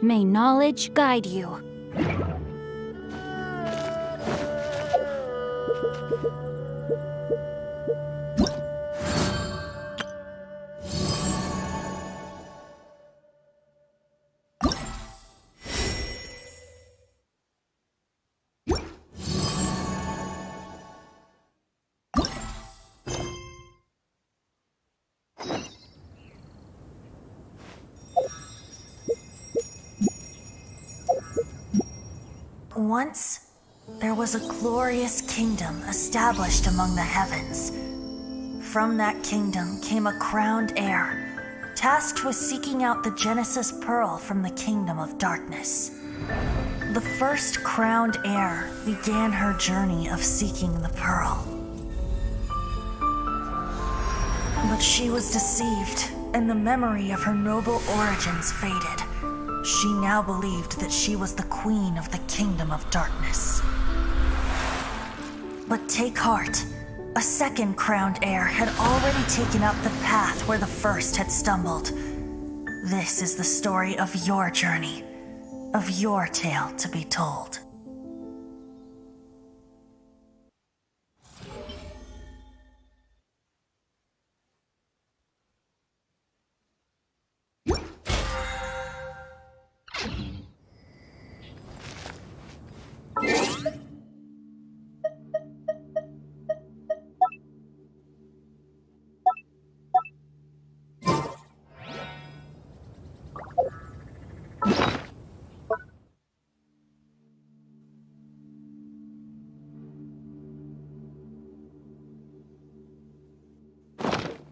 May knowledge guide you. Once, there was a glorious kingdom established among the heavens. From that kingdom came a crowned heir, tasked with seeking out the Genesis Pearl from the kingdom of darkness. The first crowned heir began her journey of seeking the pearl. But she was deceived, and the memory of her noble origins faded. She now believed that she was the queen of the kingdom of darkness. But take heart. A second crowned heir had already taken up the path where the first had stumbled. This is the story of your journey, of your tale to be told.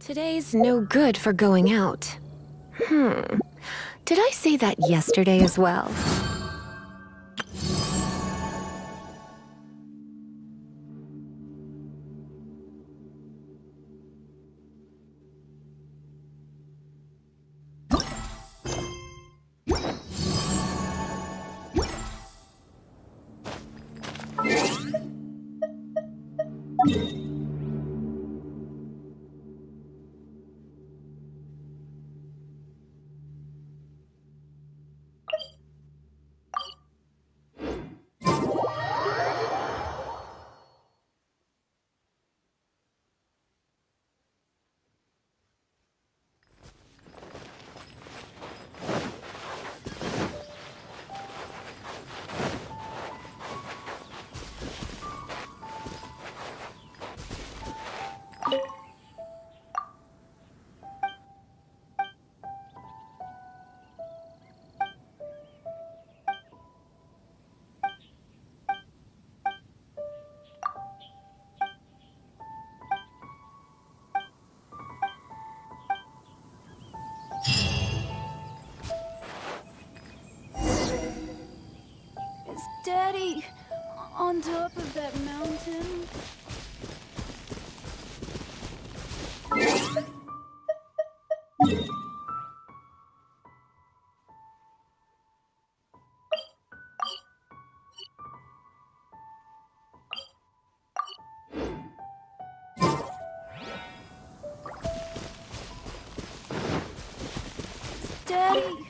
Today's no good for going out. Did I say that yesterday as well? Daddy, on top of that mountain. Daddy.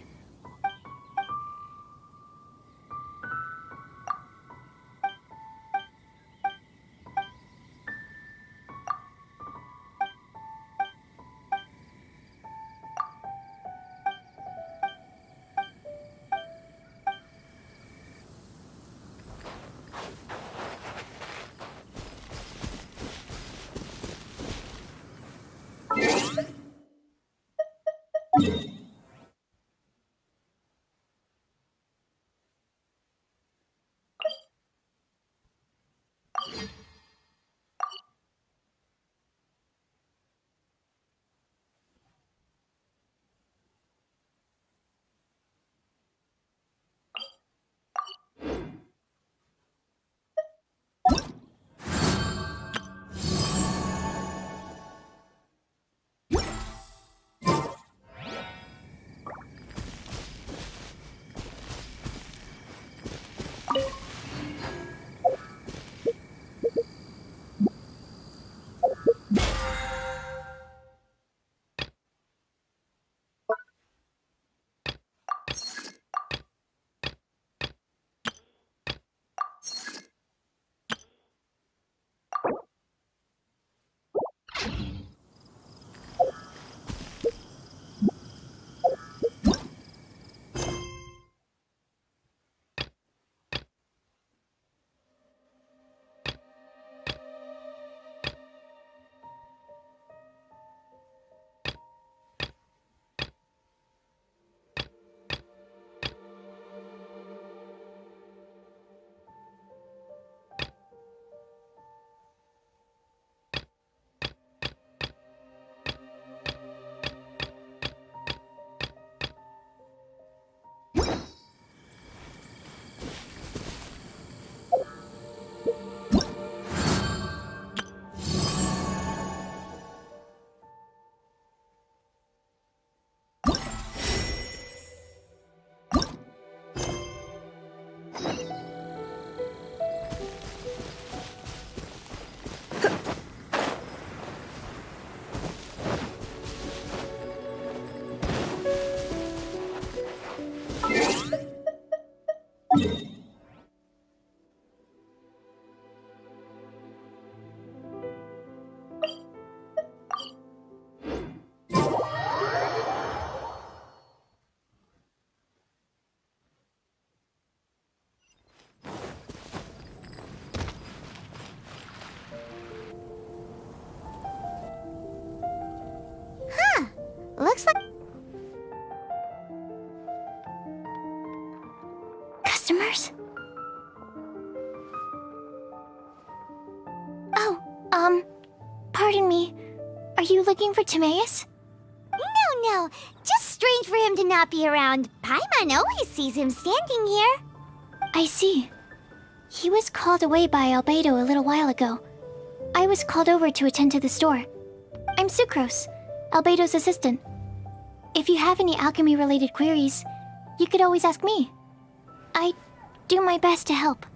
Looks like... Customers? Oh, pardon me. Are you looking for Timaeus? No. Just strange for him to not be around. Paimon always sees him standing here. I see. He was called away by Albedo a little while ago. I was called over to attend to the store. I'm Sucrose, Albedo's assistant. If you have any alchemy-related queries, you could always ask me. I do my best to help.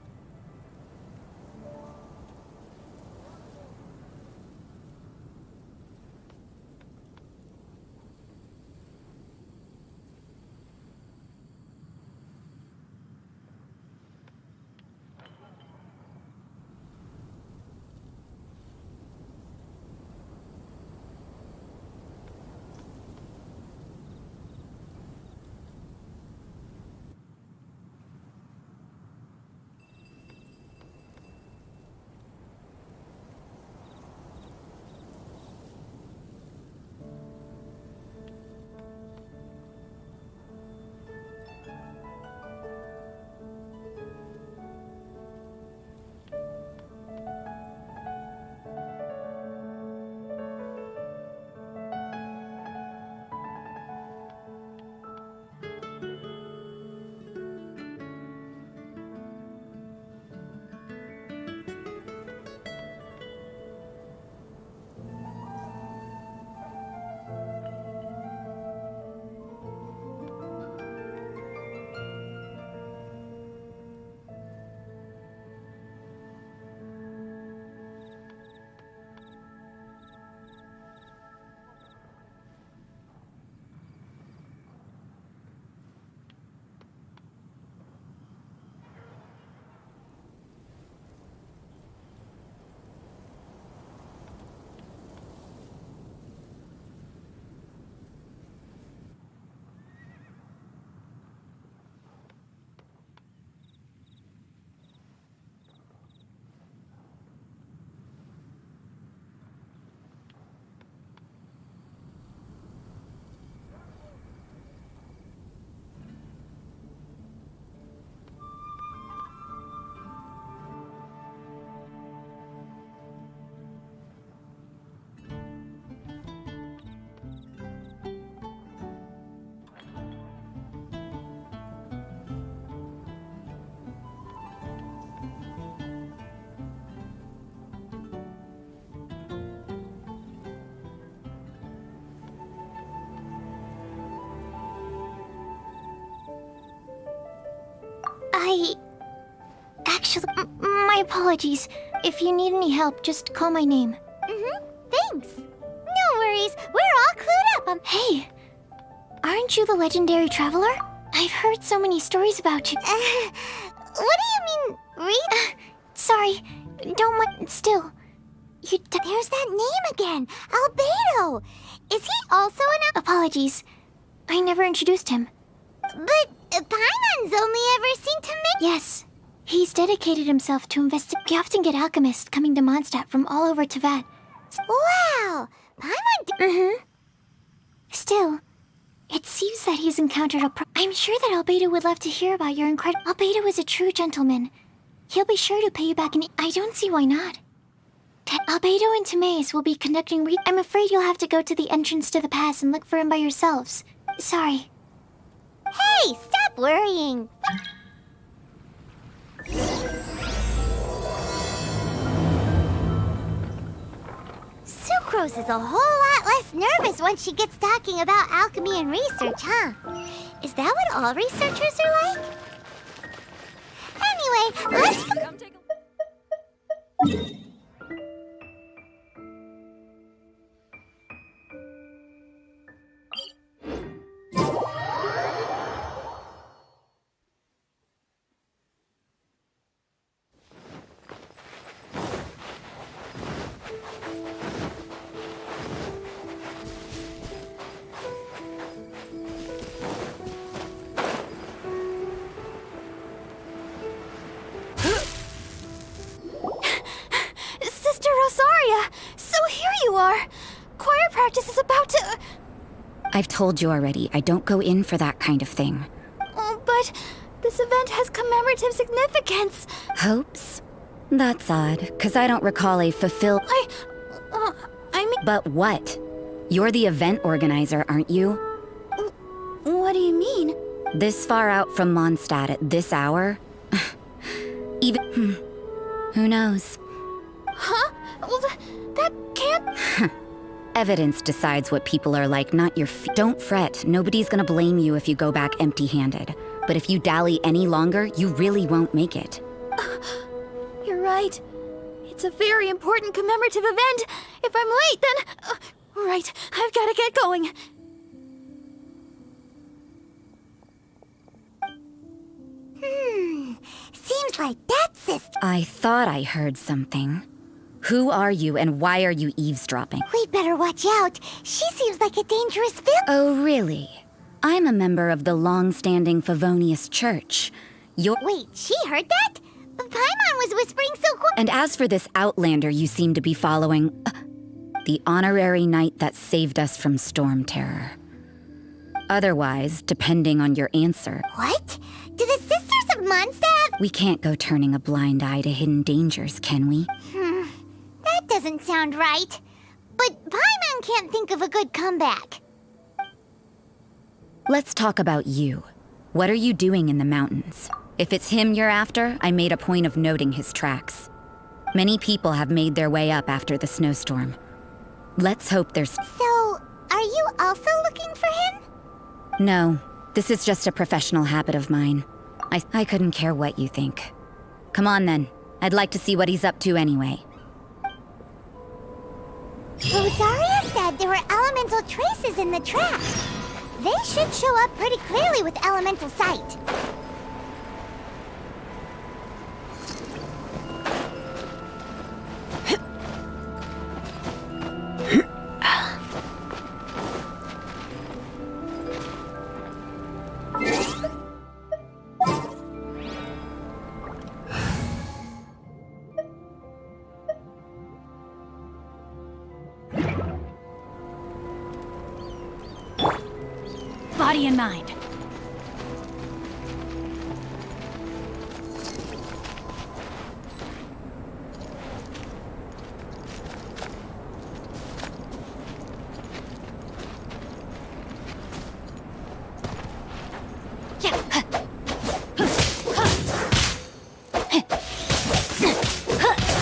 Actually, my apologies. If you need any help, just call my name. Thanks. No worries. We're all clued up. Hey, aren't you the legendary traveler? I've heard so many stories about you. What do you mean, Reed? Sorry, don't mind. Still, there's that name again, Albedo. Is he also an? Apologies, I never introduced him. But Paimon's only ever seen to me. Yes, he's dedicated himself to investigate. We often get alchemists coming to Mondstadt from all over Teyvat. Wow, Paimon. Still, it seems that he's encountered a I'm sure that Albedo would love to hear about your incredible. Albedo is a true gentleman. He'll be sure to pay you back, and I don't see why not. Albedo and Timaeus will be conducting I'm afraid you'll have to go to the entrance to the pass and look for him by yourselves. Sorry. Hey, stop worrying. Sucrose is a whole lot less nervous once she gets talking about alchemy and research, huh? Is that what all researchers are like? Anyway, let's come take a choir practice is about to... I've told you already, I don't go in for that kind of thing. Oh, but this event has commemorative significance. Hopes? That's odd, 'cause I don't recall a fulfill... I mean... But what? You're the event organizer, aren't you? What do you mean? This far out from Mondstadt at this hour? Even... Who knows? Huh? Well, that can't... Evidence decides what people are like, not your Don't fret, nobody's gonna blame you if you go back empty-handed. But if you dally any longer, you really won't make it. You're right. It's a very important commemorative event. If I'm late, then... right, I've gotta get going. Seems like that's sister. I thought I heard something. Who are you and why are you eavesdropping? We'd better watch out. She seems like a dangerous villain. Oh, really? I'm a member of the long-standing Favonius Church. Wait, she heard that? Paimon was whispering so quick. And as for this outlander you seem to be following... the honorary knight that saved us from storm terror. Otherwise, depending on your answer... What? Do the Sisters of Mondstadt... We can't go turning a blind eye to hidden dangers, can we? That doesn't sound right. But Paimon can't think of a good comeback. Let's talk about you. What are you doing in the mountains? If it's him you're after, I made a point of noting his tracks. Many people have made their way up after the snowstorm. Let's hope there's... So, are you also looking for him? No, this is just a professional habit of mine. I couldn't care what you think. Come on then. I'd like to see what he's up to anyway. Rosaria said there were elemental traces in the track. They should show up pretty clearly with elemental sight. Body and mind.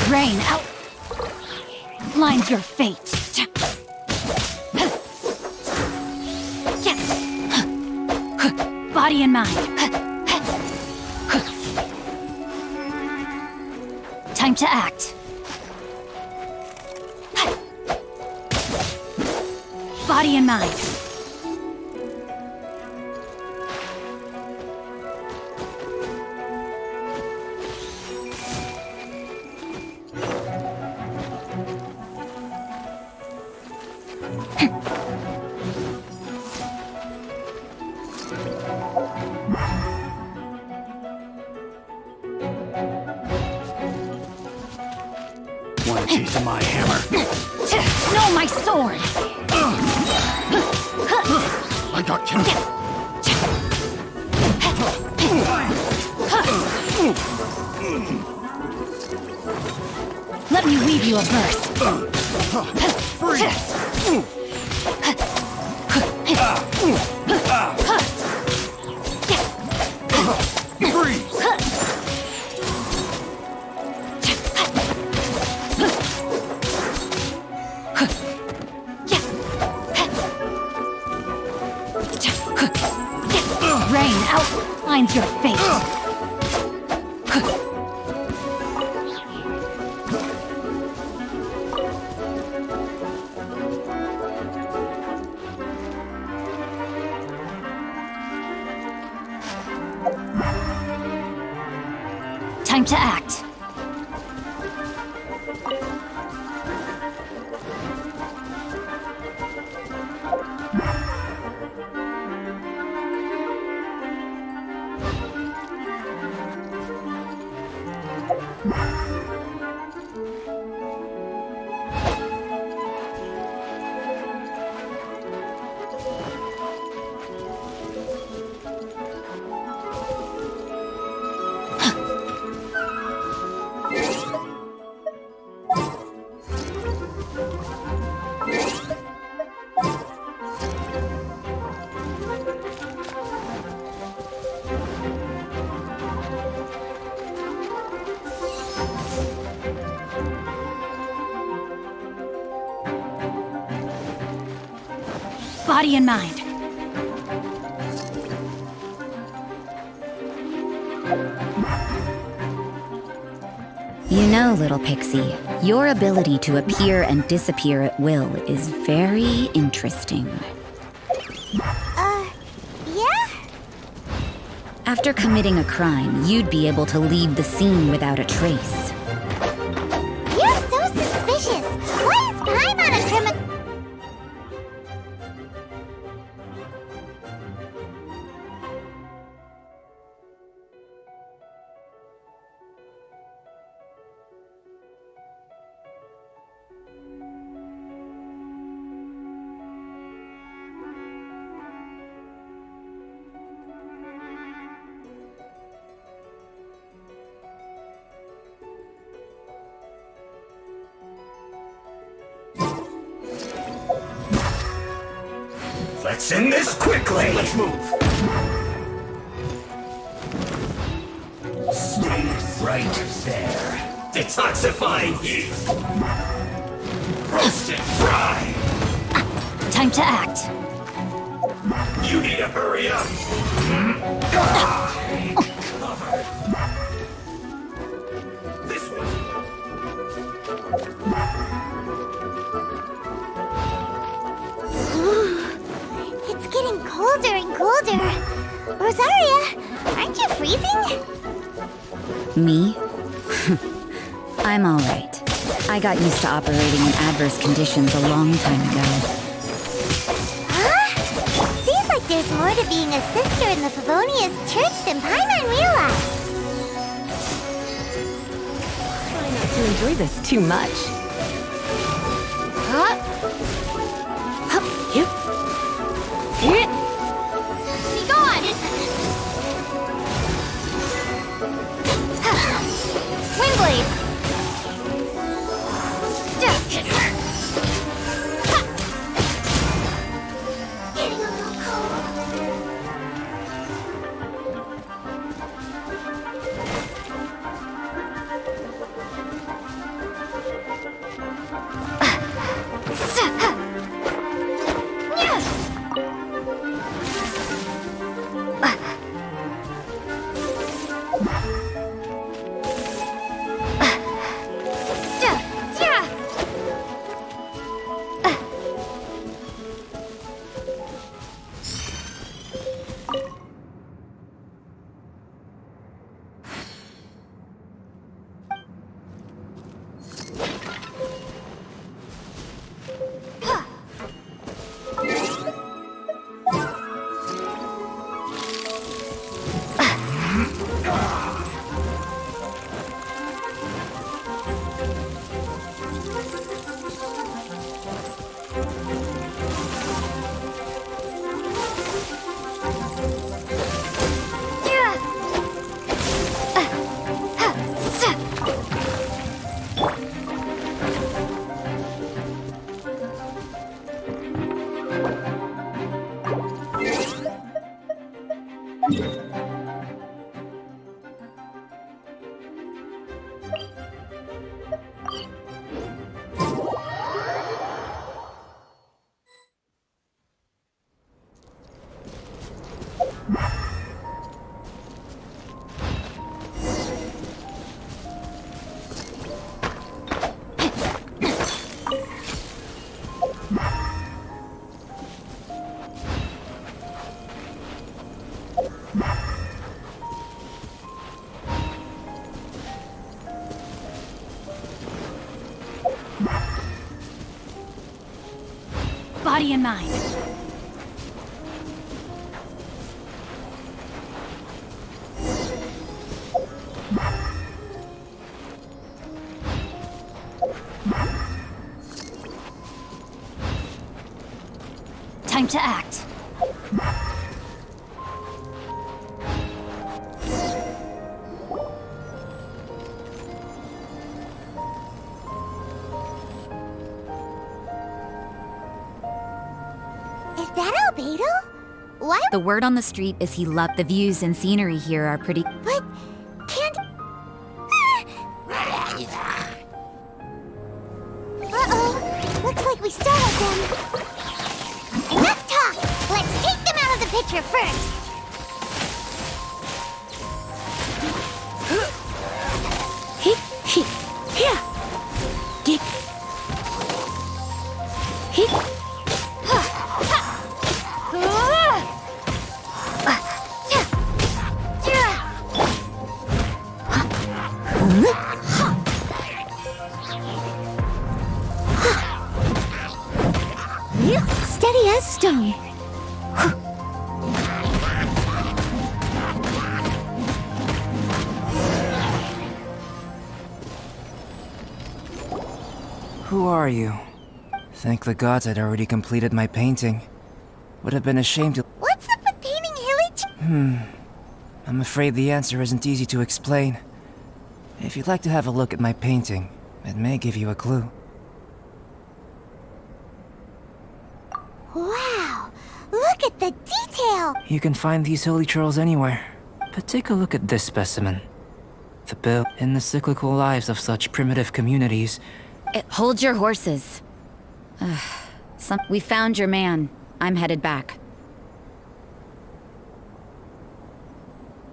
Rain out. Line's your fate. Body and mind. Time to act. Body and mind. Want a taste of my hammer? No, my sword! I got you. Let me weave you a verse. Rain outlines your fate. Time to act. Body and mind. You know, little pixie, your ability to appear and disappear at will is very interesting. Yeah? After committing a crime, you'd be able to leave the scene without a trace. You're so suspicious. Why is Paimon a criminal? Let's end this quickly! Let's move! Stay right there. Detoxifying heat! Roast and fry! Time to act. You need to hurry up! Cover! This one! It's getting colder and colder. Rosaria, aren't you freezing? Me? I'm alright. I got used to operating in adverse conditions a long time ago. Huh? Seems like there's more to being a sister in the Favonius Church than Paimon realized. Try not to enjoy this too much. Be gone! Windblade! Getting a little cold. body and mind. Time to act. Is that albedo? What? The word on the street is he loved the views and scenery here are pretty. But can't. Uh-oh. Looks like we startled them. Enough talk! Let's take them out of the picture first. Steady as stone. Who are you? Thank the gods I'd already completed my painting. Would have been ashamed to. What's up with painting hilly? I'm afraid the answer isn't easy to explain. If you'd like to have a look at my painting, it may give you a clue. Wow! Look at the detail! You can find these holy churls anywhere. But take a look at this specimen. The bill in the cyclical lives of such primitive communities. Hold your horses. We found your man. I'm headed back.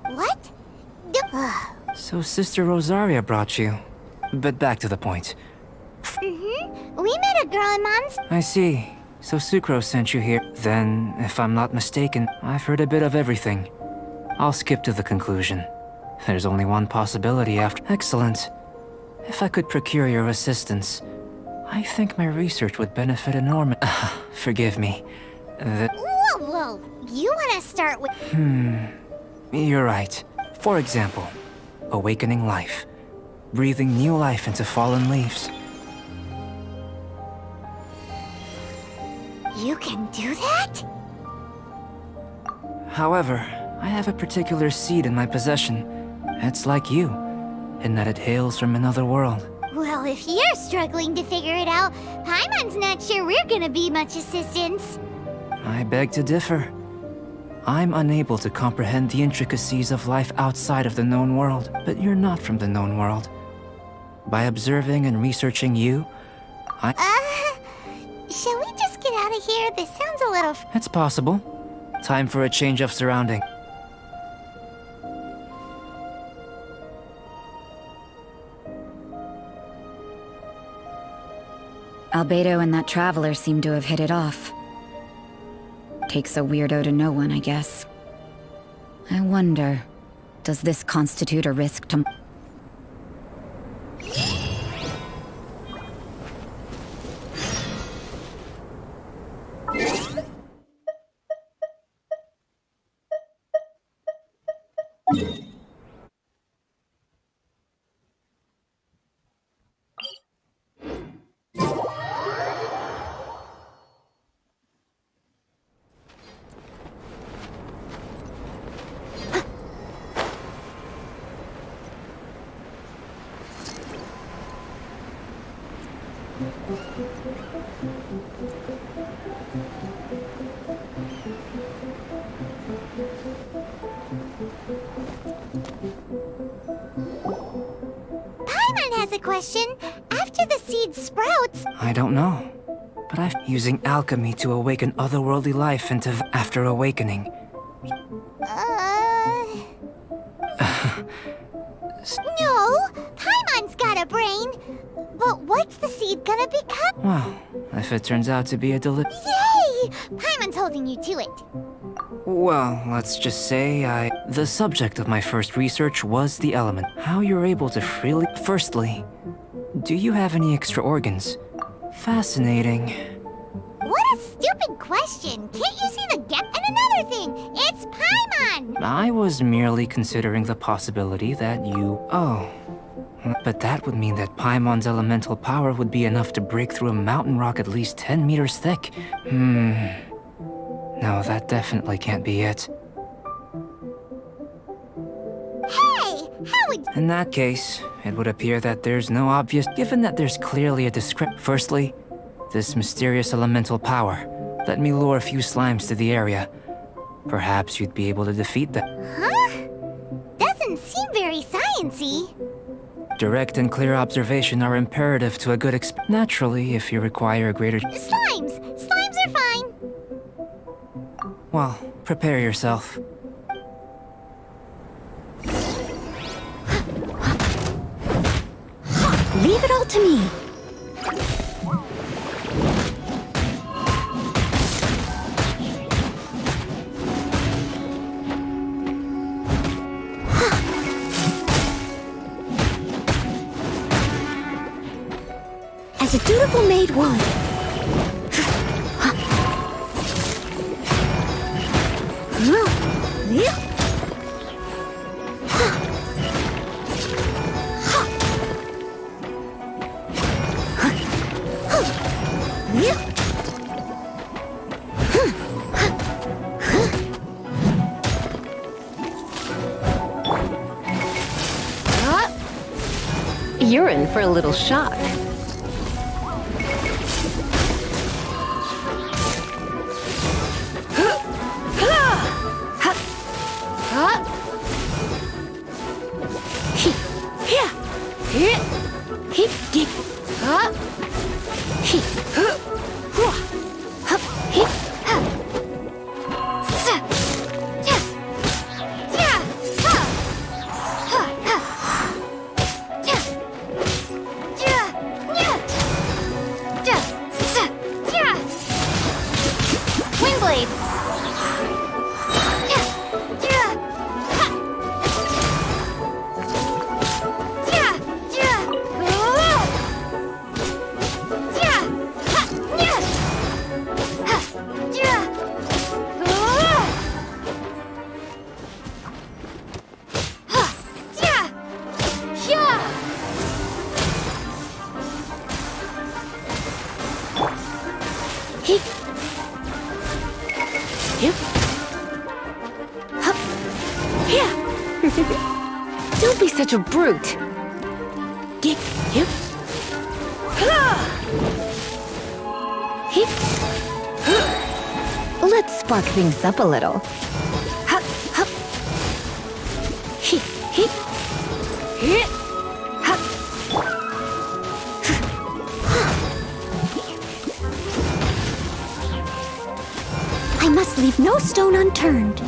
What? So Sister Rosaria brought you. But back to the point. We met a girl in Mons. I see. So Sucrose sent you here. Then, if I'm not mistaken, I've heard a bit of everything. I'll skip to the conclusion. There's only one possibility after. Excellent. If I could procure your assistance, I think my research would benefit enormously. Forgive me. Whoa! You wanna start with... You're right. For example, awakening life. Breathing new life into fallen leaves. You can do that? However, I have a particular seed in my possession. It's like you, in that it hails from another world. Well, if you're struggling to figure it out, Paimon's not sure we're gonna be much assistance. I beg to differ. I'm unable to comprehend the intricacies of life outside of the known world, but you're not from the known world. By observing and researching you, shall we just get out of here? This sounds a little... It's possible. Time for a change of surrounding. Albedo and that traveler seem to have hit it off. Takes a weirdo to know one, I guess. I wonder, does this constitute a risk to... Paimon has a question. After the seed sprouts... I don't know. But I'm using alchemy to awaken otherworldly life into after awakening. No! Paimon's got a brain! But what's the seed gonna become? Well, if it turns out to be a Yay! Paimon's holding you to it. Well, let's just say The subject of my first research was the element. How you're able to freely... Firstly, do you have any extra organs? Fascinating. What a stupid stupid question. Can't you see the gap? And another thing, it's Paimon! I was merely considering the possibility that you... Oh. But that would mean that Paimon's elemental power would be enough to break through a mountain rock at least 10 meters thick. No, that definitely can't be it. Hey! How would... In that case, it would appear that there's no obvious... Given that there's clearly a description... Firstly, this mysterious elemental power. Let me lure a few slimes to the area. Perhaps you'd be able to defeat them. Huh? Doesn't seem very sciencey. Direct and clear observation are imperative to a good Naturally, if you require a greater... Slimes! Slimes are fine! Well, prepare yourself. Leave it all to me. As a dutiful maid would. You're in for a little shock. Don't be such a brute. Let's spark things up a little. I must leave no stone unturned.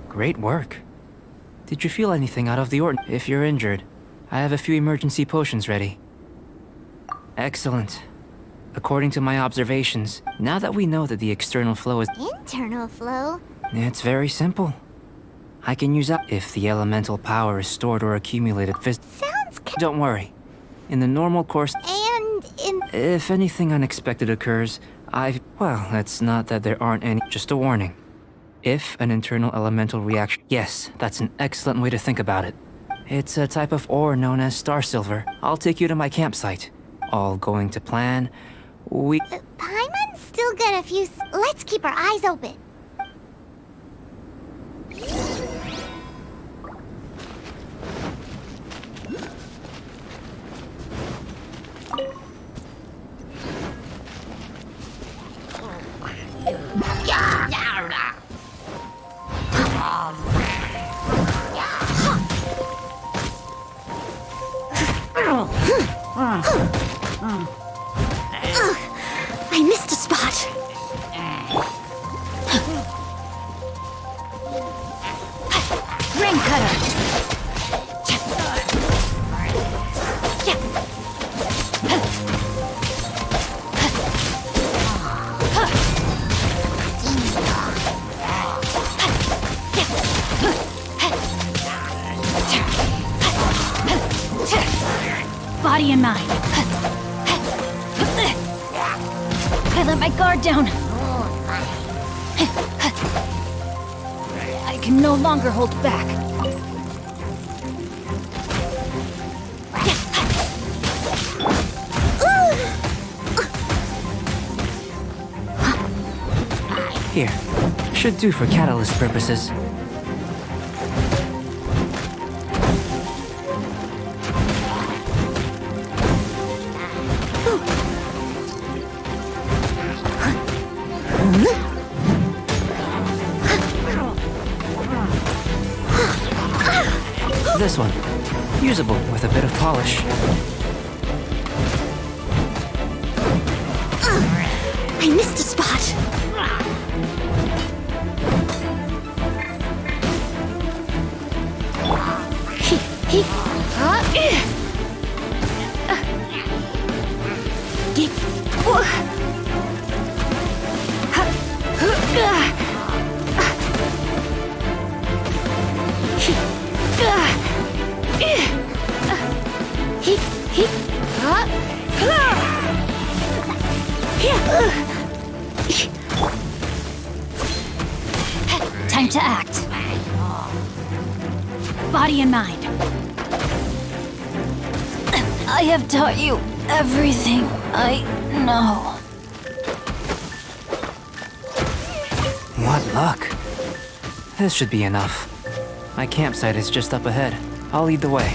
Great work. Did you feel anything out of the ordinary? If you're injured, I have a few emergency potions ready. Excellent. According to my observations, now that we know that the external flow is... Internal flow? It's very simple. I can use up if the elemental power is stored or accumulated Sounds Don't worry. In the normal course... And in... If anything unexpected occurs, Well, it's not that there aren't any... Just a warning. If an internal elemental reaction... Yes, that's an excellent way to think about it. It's a type of ore known as star silver. I'll take you to my campsite. All going to plan. Paimon's still got a few... Let's keep our eyes open. I missed a spot. in mind. I let my guard down. I can no longer hold back. Here. Should do for catalyst purposes. This one. Usable with a bit of polish. I missed a spot. Time to act. Body and mind. I have taught you everything I know. What luck. This should be enough. My campsite is just up ahead. I'll lead the way.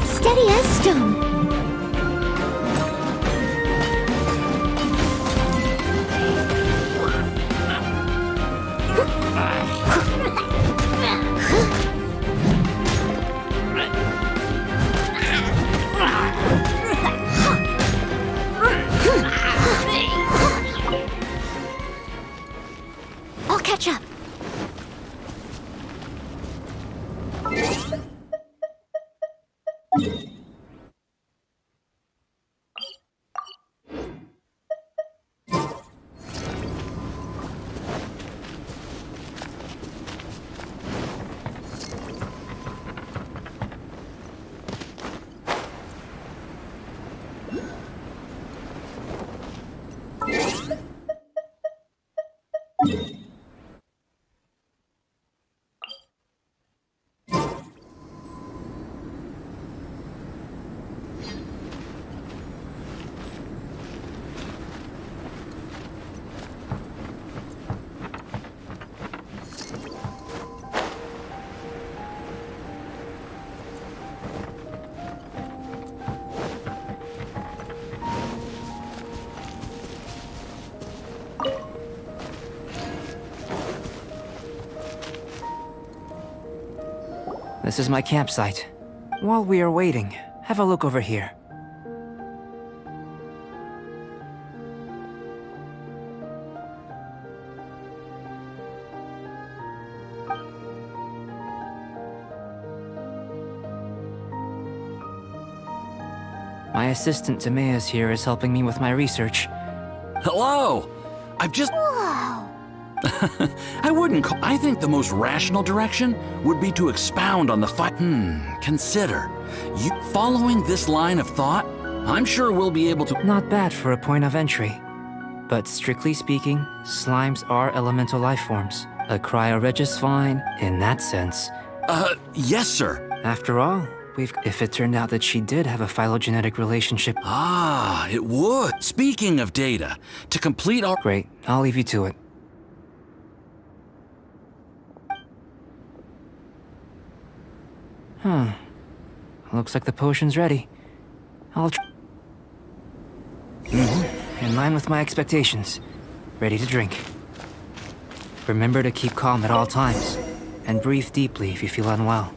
Steady as stone. I'll catch up. This is my campsite. While we are waiting, have a look over here. My assistant Timaeus here is helping me with my research. Hello! I've just... Whoa. I wouldn't call... I think the most rational direction would be to expound on the consider. You following this line of thought, I'm sure we'll be able to... Not bad for a point of entry. But strictly speaking, slimes are elemental life forms. A cryoregis fine, in that sense. Yes, sir. After all, if it turned out that she did have a phylogenetic relationship... Ah, it would. Speaking of data, to complete our... Great, I'll leave you to it. Huh. Looks like the potion's ready. I'll in line with my expectations. Ready to drink. Remember to keep calm at all times, and breathe deeply if you feel unwell.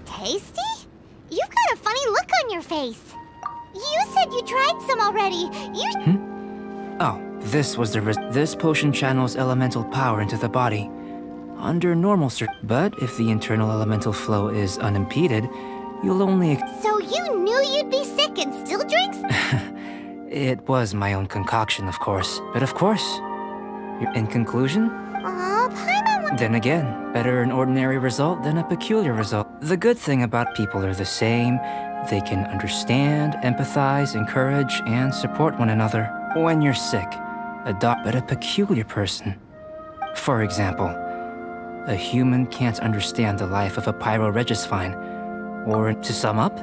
Tasty? You've got a funny look on your face. You said you tried some already. Oh, this was this potion channels elemental power into the body. Under normal but if the internal elemental flow is unimpeded, you'll only So you knew you'd be sick and still drinks? It was my own concoction, of course. But of course, in conclusion? Paimon. Then again, better an ordinary result than a peculiar result. The good thing about people are the same. They can understand, empathize, encourage, and support one another. When you're sick, but a peculiar person. For example, a human can't understand the life of a pyroregisfine. Or, to sum up,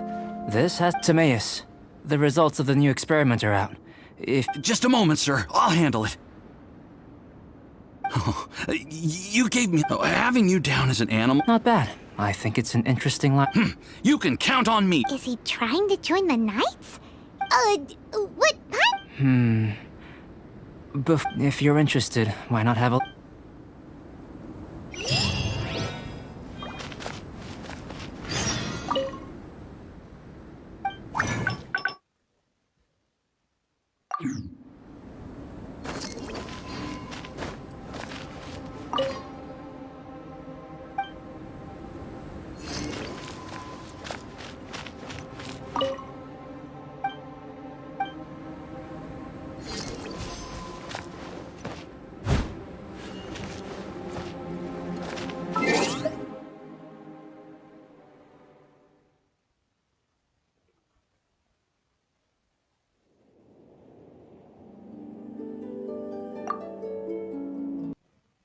this has Timaeus. The results of the new experiment are out. Just a moment, sir. I'll handle it. Oh, you gave me... having you down as an animal... Not bad. I think it's an interesting line. You can count on me. Is he trying to join the Knights? What? If you're interested, why not have a...